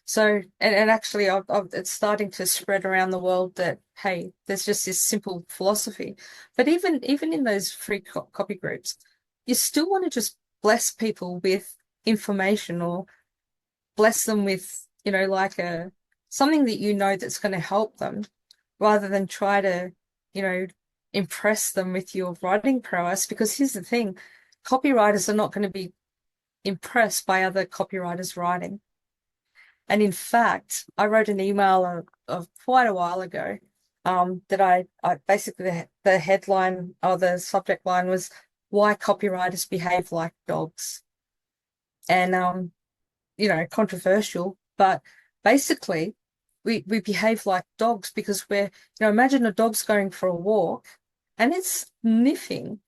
So, and actually, it's starting to spread around the world that, hey, there's just this simple philosophy. But even in those free copy groups, you still want to just bless people with information or bless them with, like something that that's going to help them rather than try to, you know, impress them with your writing prowess. Because here's the thing, copywriters are not going to be impressed by other copywriters' writing. And in fact, I wrote an email of quite a while ago that I basically the headline or the subject line was why copywriters behave like dogs. And controversial, but basically we behave like dogs because imagine a dog's going for a walk and it's sniffing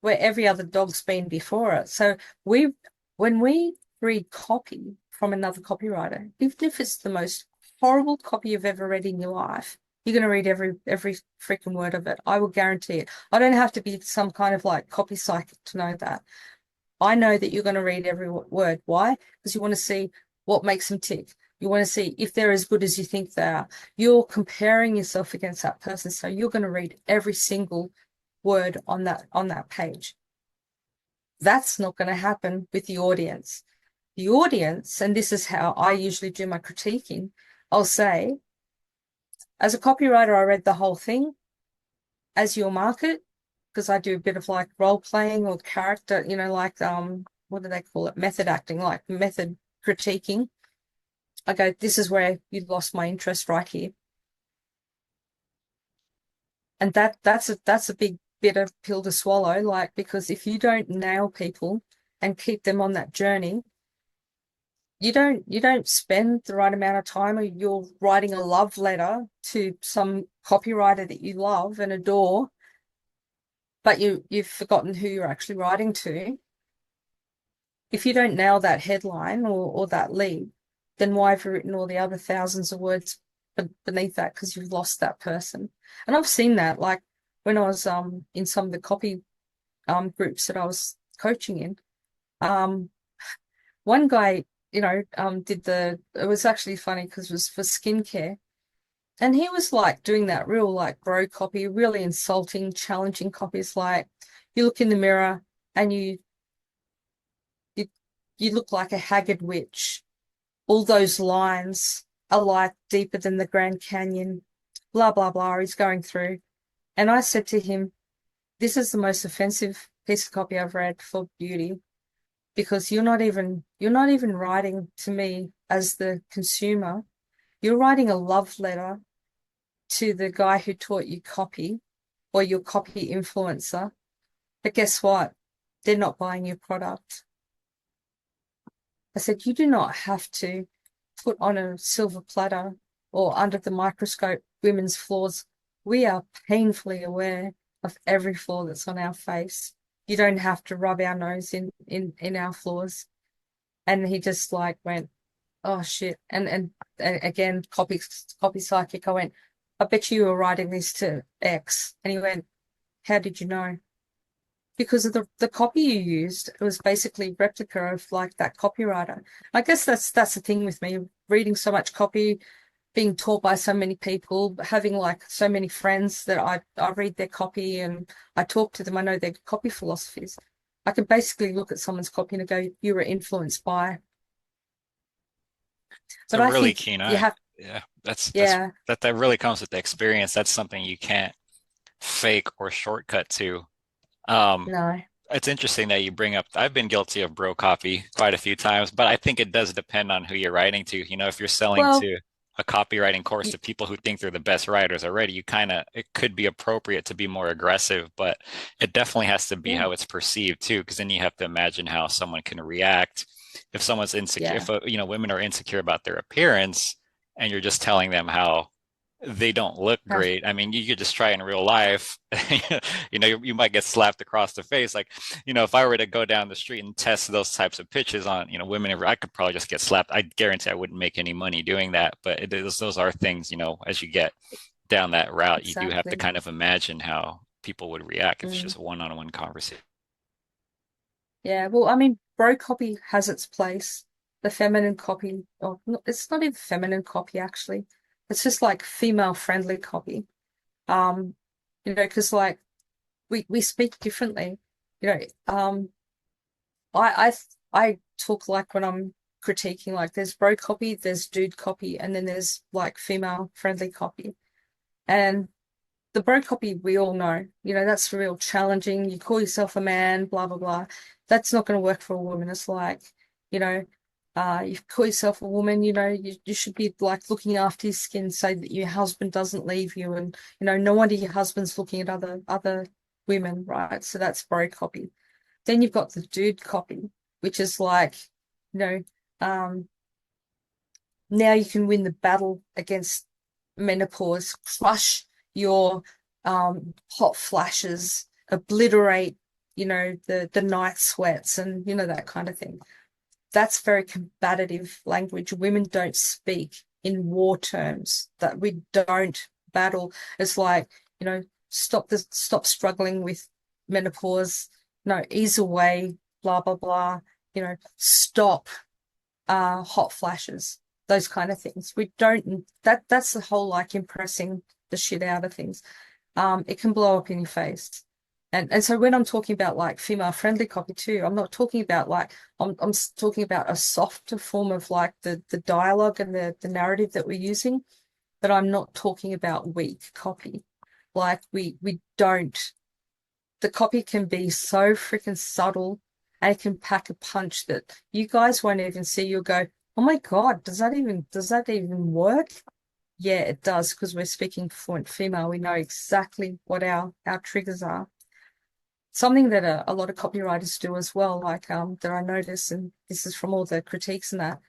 where every other dog's been before it. So when we read copy from another copywriter, even if it's the most horrible copy you've ever read in your life, you're going to read every freaking word of it. I will guarantee it. I don't have to be some kind of like copy psychic to know that. I know that you're going to read every word. Why? Because you want to see what makes them tick. You want to see if they're as good as you think they are. You're comparing yourself against that person, so you're going to read every single word on that page. That's not going to happen with the audience. The audience, and this is how I usually do my critiquing, I'll say, as a copywriter, I read the whole thing. As your market, because I do a bit of like role playing or character, like what do they call it? Method acting, like method critiquing. I go, this is where you lost my interest right here. And that's a big bitter pill to swallow, like, because if you don't nail people and keep them on that journey, you don't spend the right amount of time, or you're writing a love letter to some copywriter that you love and adore, but you've forgotten who you're actually writing to. If you don't nail that headline or that lead, then why have you written all the other thousands of words beneath that? Because you've lost that person. And I've seen that, like when I was in some of the copy groups that I was coaching in. One guy, it was actually funny because it was for skincare. And he was like doing that real like bro copy, really insulting, challenging copies, like you look in the mirror and you you look like a haggard witch. All those lines are like deeper than the Grand Canyon, blah blah blah. He's going through. And I said to him, this is the most offensive piece of copy I've read for beauty, because you're not even writing to me as the consumer. You're writing a love letter to the guy who taught you copy, or your copy influencer. But guess what? They're not buying your product. I said, you do not have to put on a silver platter or under the microscope women's flaws. We are painfully aware of every flaw that's on our face. You don't have to rub our nose in our flaws. And he just like went, oh shit. And again, copy psychic. I went, I bet you were writing this to X. And he went, how did you know? Because of the copy you used. It was basically replica of like that copywriter. I guess that's the thing with me, reading so much copy, being taught by so many people, having like so many friends that I read their copy and I talk to them. I know their copy philosophies. I can basically look at someone's copy and go, you were influenced by. It's But a I really think keen you eye. have, Yeah, yeah, that really comes with the experience. That's something you can't fake or shortcut to. Um, no. it's interesting that you bring up, I've been guilty of bro copy quite a few times, but I think it does depend on who you're writing to. You know, if you're selling Well, to a copywriting course y to people who think they're the best writers already, it could be appropriate to be more aggressive, but it definitely has to be yeah, how it's perceived too, because then you have to imagine how someone can react if someone's insecure, yeah, if women are insecure about their appearance and you're just telling them how they don't look have, great. I mean, you could just try in real life. You might get slapped across the face. Like, if I were to go down the street and test those types of pitches on, women, I could probably just get slapped. I guarantee I wouldn't make any money doing that. But those are things, as you get down that route, you do have to exactly. kind of imagine how people would react if it's Mm. just a one-on-one conversation. Yeah, well, I mean, bro copy has its place. The feminine copy, or it's not even feminine copy actually. It's just like female friendly copy. Um, because like we speak differently. You know, I talk like when I'm critiquing, like there's bro copy, there's dude copy, and then there's like female friendly copy. And the bro copy, we all know, that's real challenging. You call yourself a man, blah, blah, blah. That's not going to work for a woman. It's like, you know, you call yourself a woman, you should be like looking after your skin so that your husband doesn't leave you. And, no wonder your husband's looking at other women, right? So that's bro copy. Then you've got the dude copy, which is like, you know, um, now you can win the battle against menopause, crush your hot flashes, obliterate the night sweats and, that kind of thing. That's very combative language. Women don't speak in war terms, that we don't battle. It's like, stop struggling with menopause. No, ease away, blah, blah, blah. Stop hot flashes, those kind of things. We don't that's the whole like impressing the shit out of things. It can blow up in your face. And so when I'm talking about like female friendly copy too, I'm not talking about like I'm talking about a softer form of like the dialogue and the narrative that we're using, but I'm not talking about weak copy. Like we don't the copy can be so freaking subtle and it can pack a punch that you guys won't even see. You'll go, oh my God, does that even work? Yeah, it does, because we're speaking fluent female. We know exactly what our triggers are. Something that a lot of copywriters do as well, like that I notice, and this is from all the critiques and that,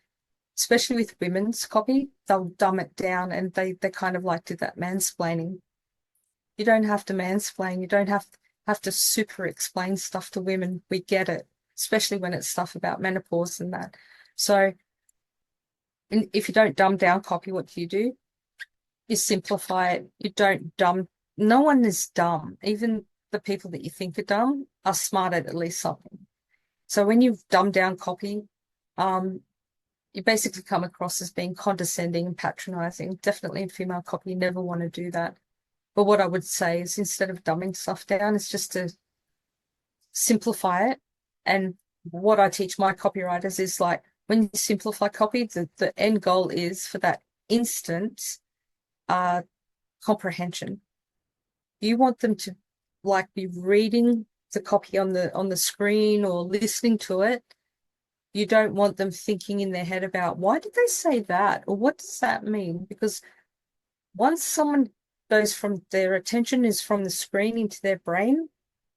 especially with women's copy, they'll dumb it down and they kind of like do that mansplaining. You don't have to mansplain. You don't have to super explain stuff to women. We get it, especially when it's stuff about menopause and that. So if you don't dumb down copy, what do? You simplify it. You don't dumb. No one is dumb. Even the people that you think are dumb are smart at least something. So when you dumb down copy, you basically come across as being condescending and patronizing. Definitely in female copy, you never want to do that. But what I would say is, instead of dumbing stuff down, it's just to simplify it. And what I teach my copywriters is like, when you simplify copy, the end goal is for that instant comprehension. You want them to like be reading the copy on the screen or listening to it. You don't want them thinking in their head about, why did they say that, or what does that mean? Because once someone goes from their attention is from the screen into their brain,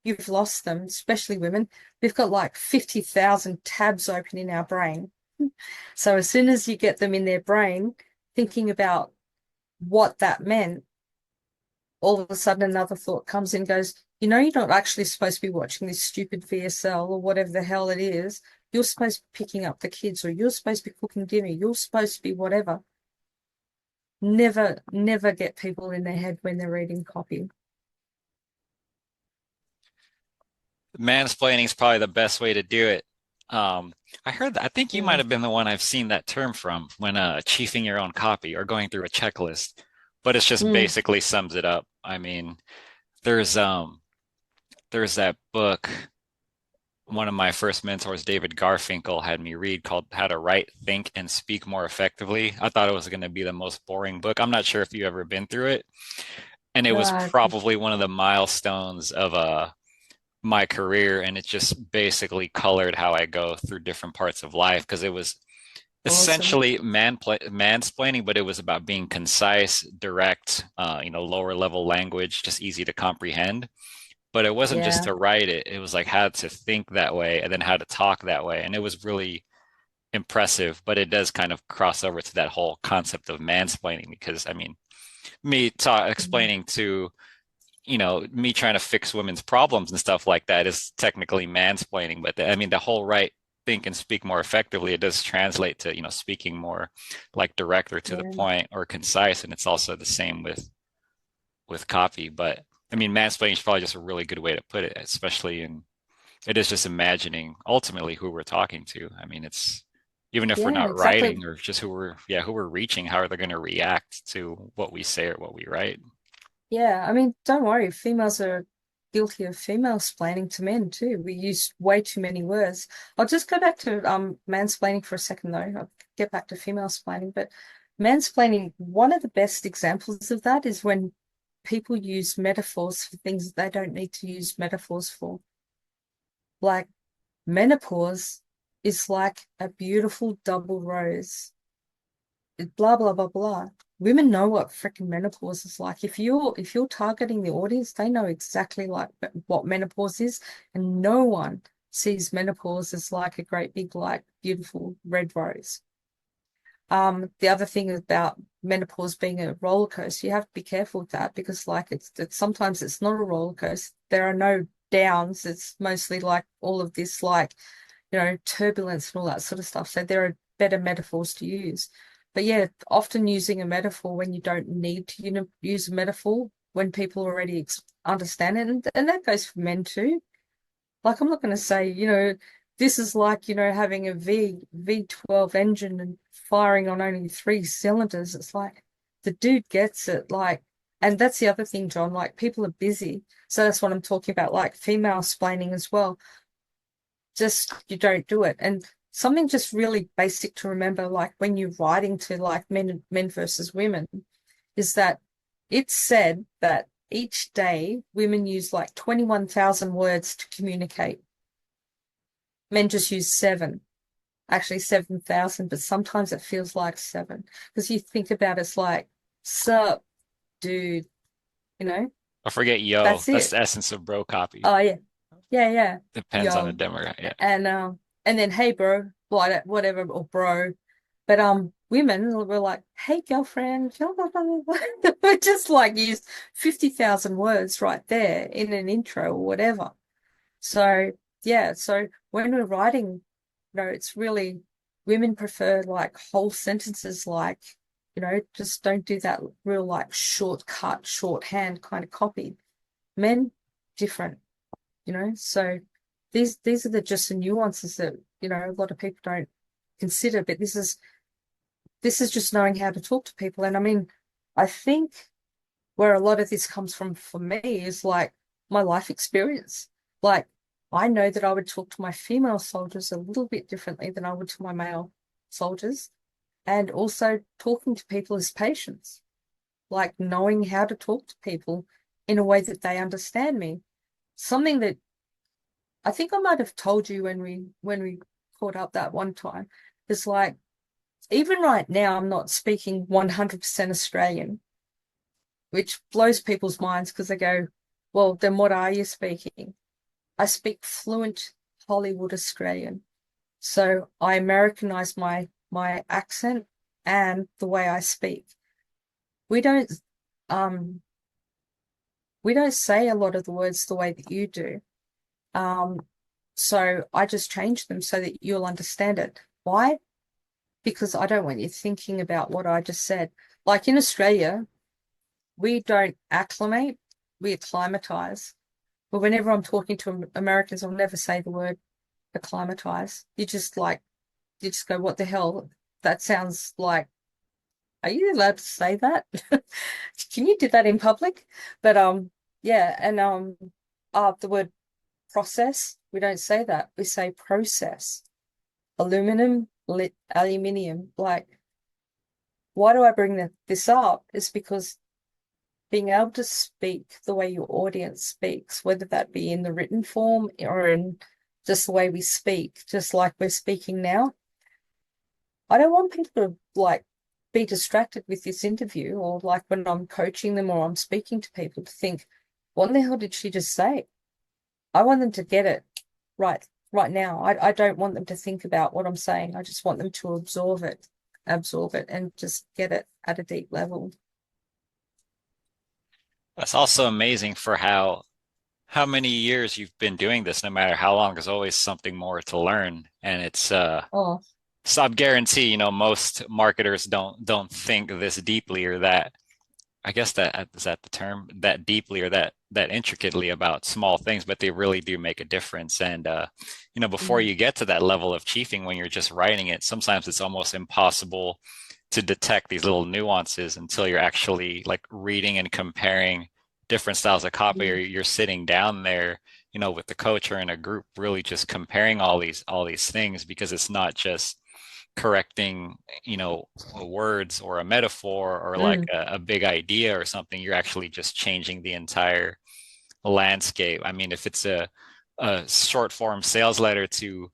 you've lost them, especially women. We've got like 50,000 tabs open in our brain. So as soon as you get them in their brain thinking about what that meant, all of a sudden another thought comes in and goes, you're not actually supposed to be watching this stupid VSL or whatever the hell it is. You're supposed to be picking up the kids, or you're supposed to be cooking dinner. You're supposed to be whatever. Never, never get people in their head when they're reading copy. Mansplaining is probably the best way to do it. I heard that. I think you might Mm. have been the one I've seen that term from when chiefing your own copy or going through a checklist, but it's just Mm. basically sums it up. I mean, there's there's that book one of my first mentors, David Garfinkel, had me read called How to Write, Think, and Speak More Effectively. I thought it was going to be the most boring book. I'm not sure if you ever been through it. And it was No, probably one of the milestones of my career. And it just basically colored how I go through different parts of life because it was awesome. essentially mansplaining, but it was about being concise, direct, lower level language, just easy to comprehend. But it wasn't just Yeah, to write it, it was like how to think that way and then how to talk that way. And it was really impressive, but it does kind of cross over to that whole concept of mansplaining because I mean, mm, explaining to, me trying to fix women's problems and stuff like that is technically mansplaining. But I mean, the whole right think and speak more effectively, it does translate to, speaking more like direct or to the yeah, point or concise. And it's also the same with copy. But I mean, mansplaining is probably just a really good way to put it, especially in it is just imagining ultimately who we're talking to. I mean, it's even if we're yeah, not exactly. writing or just who we're reaching, how are they going to react to what we say or what we write? Yeah, I mean, don't worry, females are guilty of female splaining to men too. We use way too many words. I'll just go back to mansplaining for a second though. I'll get back to female splaining, but mansplaining, one of the best examples of that is when people use metaphors for things that they don't need to use metaphors for. Like menopause is like a beautiful double rose. Blah blah blah blah. Women know what freaking menopause is like. If you're targeting the audience, they know exactly like what menopause is, and no one sees menopause as like a great big like beautiful red rose. The other thing about menopause being a roller coaster, you have to be careful with that because like it's sometimes it's not a roller coaster. There are no downs. It's mostly like all of this, like, turbulence and all that sort of stuff. So there are better metaphors to use. But yeah, often using a metaphor when you don't need to, use a metaphor when people already understand it. And that goes for men too. Like, I'm not going to say, this is like, having a V12 engine and firing on only three cylinders. It's like the dude gets it. Like, and that's the other thing, John, like people are busy. So that's what I'm talking about, like female splaining as well. Just you don't do it. And something just really basic to remember, like when you're writing to like men versus women, is that it's said that each day women use like 21,000 words to communicate. Men just use seven, actually 7,000, but sometimes it feels like seven because you think about it's like, sup, dude, you know, I forget yo. that's That's it. the essence of bro copy. Oh yeah, yeah, yeah. Depends on the Yo, demo. Yeah. and then hey, bro, whatever, or bro. But women were like, hey, girlfriend, we just like used 50,000 words right there in an intro or whatever. So yeah, so when we're writing, it's really women prefer like whole sentences, like, just don't do that real like shortcut, shorthand kind of copy. Men, different, So these are just the nuances that, a lot of people don't consider, but this is just knowing how to talk to people. And I mean, I think where a lot of this comes from for me is like my life experience. Like, I know that I would talk to my female soldiers a little bit differently than I would to my male soldiers. And also talking to people as patients, like knowing how to talk to people in a way that they understand me. Something that I think I might have told you when we caught up that one time is like, even right now, I'm not speaking 100% Australian, which blows people's minds because they go, well, then what are you speaking? I speak fluent Hollywood Australian. So I Americanize my accent and the way I speak. We don't um we don't say a lot of the words the way that you do. Um, so I just change them so that you'll understand it. Why? Because I don't want you thinking about what I just said. Like in Australia, we don't acclimate, we acclimatize. But whenever I'm talking to Americans, I'll never say the word acclimatize. You just go, what the hell? That sounds like, are you allowed to say that? Can you do that in public? But yeah, and the word process, we don't say that. We say process. Aluminum, lit, aluminium. Like, why do I bring this up? It's because being able to speak the way your audience speaks, whether that be in the written form or in just the way we speak, just like we're speaking now. I don't want people to like be distracted with this interview or like when I'm coaching them or I'm speaking to people to think, what the hell did she just say? I want them to get it right now. I don't want them to think about what I'm saying. I just want them to absorb it and just get it at a deep level. That's also amazing for how many years you've been doing this, no matter how long, there's always something more to learn. And it's Oh, so I guarantee, most marketers don't think this deeply or that I guess that is that the term that deeply or that intricately about small things, but they really do make a difference. And before mm, you get to that level of chiefing, when you're just writing it, sometimes it's almost impossible to detect these little nuances until you're actually like reading and comparing different styles of copy, or mm, you're sitting down there, with the coach or in a group, really just comparing all these things, because it's not just correcting, words or a metaphor or like mm, a big idea or something. You're actually just changing the entire landscape. I mean, if it's a short form sales letter to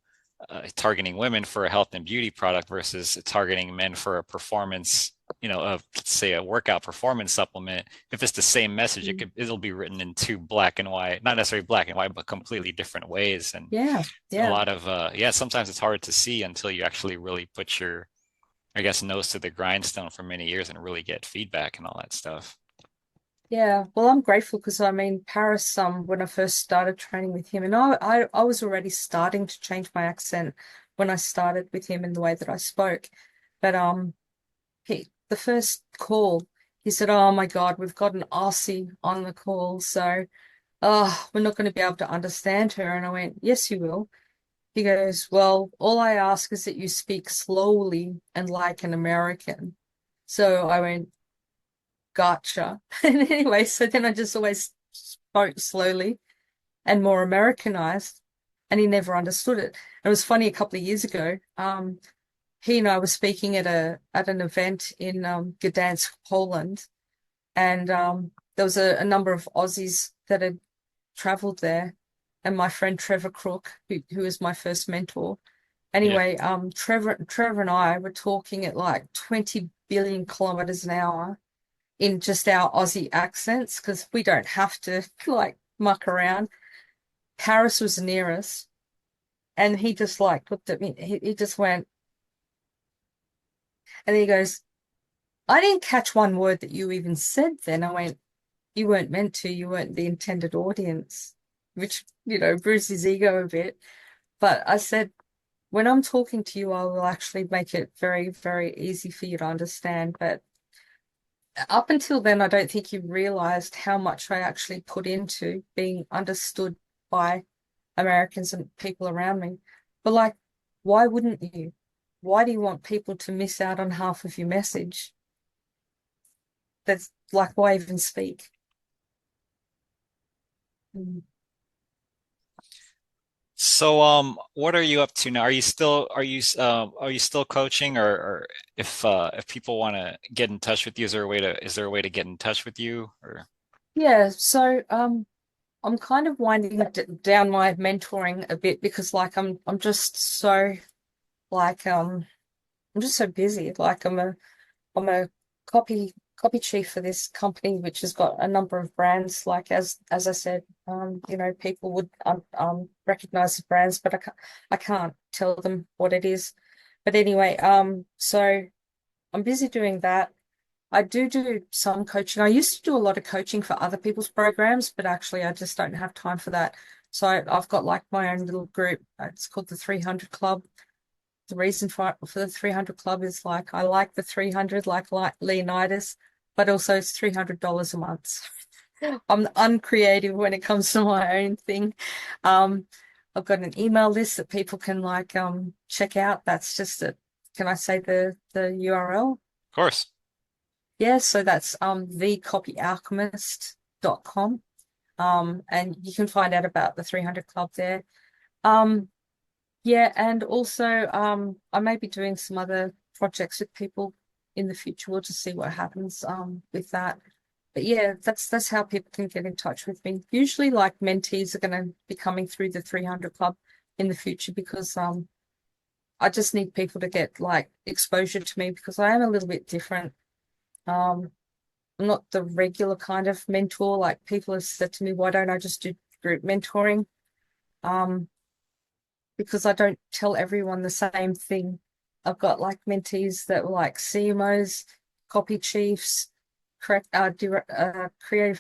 targeting women for a health and beauty product versus targeting men for a performance, let's say a workout performance supplement, if it's the same message, mm. it'll be written in two black and white, not necessarily black and white, but completely different ways. And Yeah, a yeah. lot of yeah, sometimes it's hard to see until you actually really put your, I guess, nose to the grindstone for many years and really get feedback and all that stuff. Yeah, well, I'm grateful because I mean, Paris, when I first started training with him, and I was already starting to change my accent when I started with him in the way that I spoke. But the first call, he said, "Oh my God, we've got an Aussie on the call, so we're not going to be able to understand her." And I went, "Yes, you will." He goes, "Well, all I ask is that you speak slowly and like an American." So I went, "Gotcha." And anyway, so then I just always spoke slowly and more Americanized, and he never understood it. It was funny a couple of years ago. He and I were speaking at an event in Gdansk, Poland, and there was a number of Aussies that had traveled there, and my friend Trevor Crook, who was my first mentor. Yeah. Anyway, Trevor and I were talking at like 20 billion kilometers an hour in just our Aussie accents because we don't have to like muck around. Paris was near us, and he just like looked at me. He just went, and he goes, "I didn't catch one word that you even said then." I went, "You weren't meant to. You weren't the intended audience," which, bruised his ego a bit. But I said, "When I'm talking to you, I will actually make it very, very easy for you to understand." But up until then, I don't think you realized how much I actually put into being understood by Americans and people around me. But like, why wouldn't you? Why do you want people to miss out on half of your message? That's like, why even speak? Mm. So, what are you up to now? Are you still coaching, or if people want to get in touch with you, is there a way to get in touch with you, or? Yeah, so I'm kind of winding down my mentoring a bit because like I'm just so like I'm just so busy. Like I'm a copy chief for this company, which has got a number of brands. Like as I said, people would recognize the brands, but I can't tell them what it is. But anyway, so I'm busy doing that. I do some coaching. I used to do a lot of coaching for other people's programs, but actually I just don't have time for that. So I've got like my own little group. It's called the 300 Club. The reason for the 300 Club is like I like the 300 like Leonidas, but also it's $300 a month. I'm uncreative when it comes to my own thing. Um, I've got an email list that people can like check out. That's just can I say the URL? Of course. Yeah, so that's thecopyalchemist.com. And you can find out about the 300 Club there. Um, yeah, and also I may be doing some other projects with people in the future. We'll just see what happens with that. But yeah, that's how people can get in touch with me. Usually like mentees are going to be coming through the 300 Club in the future because I just need people to get like exposure to me because I am a little bit different. Um, I'm not the regular kind of mentor. Like people have said to me, why don't I just do group mentoring? Um, because I don't tell everyone the same thing. I've got like mentees that were like CMOs, copy chiefs, creative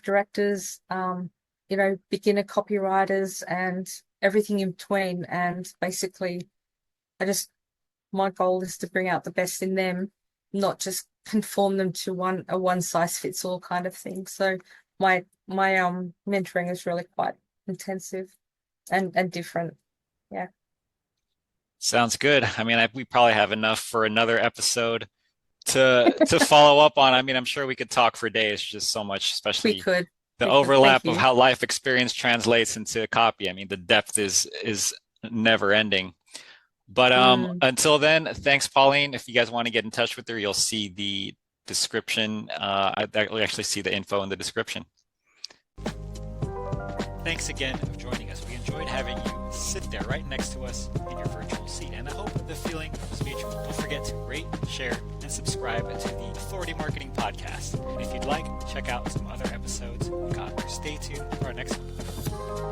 directors, beginner copywriters and everything in between. And basically, I just my goal is to bring out the best in them, not just conform them to a one size fits all kind of thing. So my mentoring is really quite intensive and different. Yeah. Sounds good. I mean, we probably have enough for another episode to follow up on. I mean, I'm sure we could talk for days, just so much, We especially could. the We could. Thank overlap of you. how life experience translates into copy. I mean, the depth is never ending. But Mm. until then, thanks, Pauline. If you guys want to get in touch with her, you'll see the description. You'll actually see the info in the description. Thanks again for joining us. We enjoyed having you sit there right next to us in your virtual seat, and I hope the feeling was mutual. Don't forget to rate, share, and subscribe to the Authority Marketing Podcast. And if you'd like, check out some other episodes we got. Stay tuned for our next one.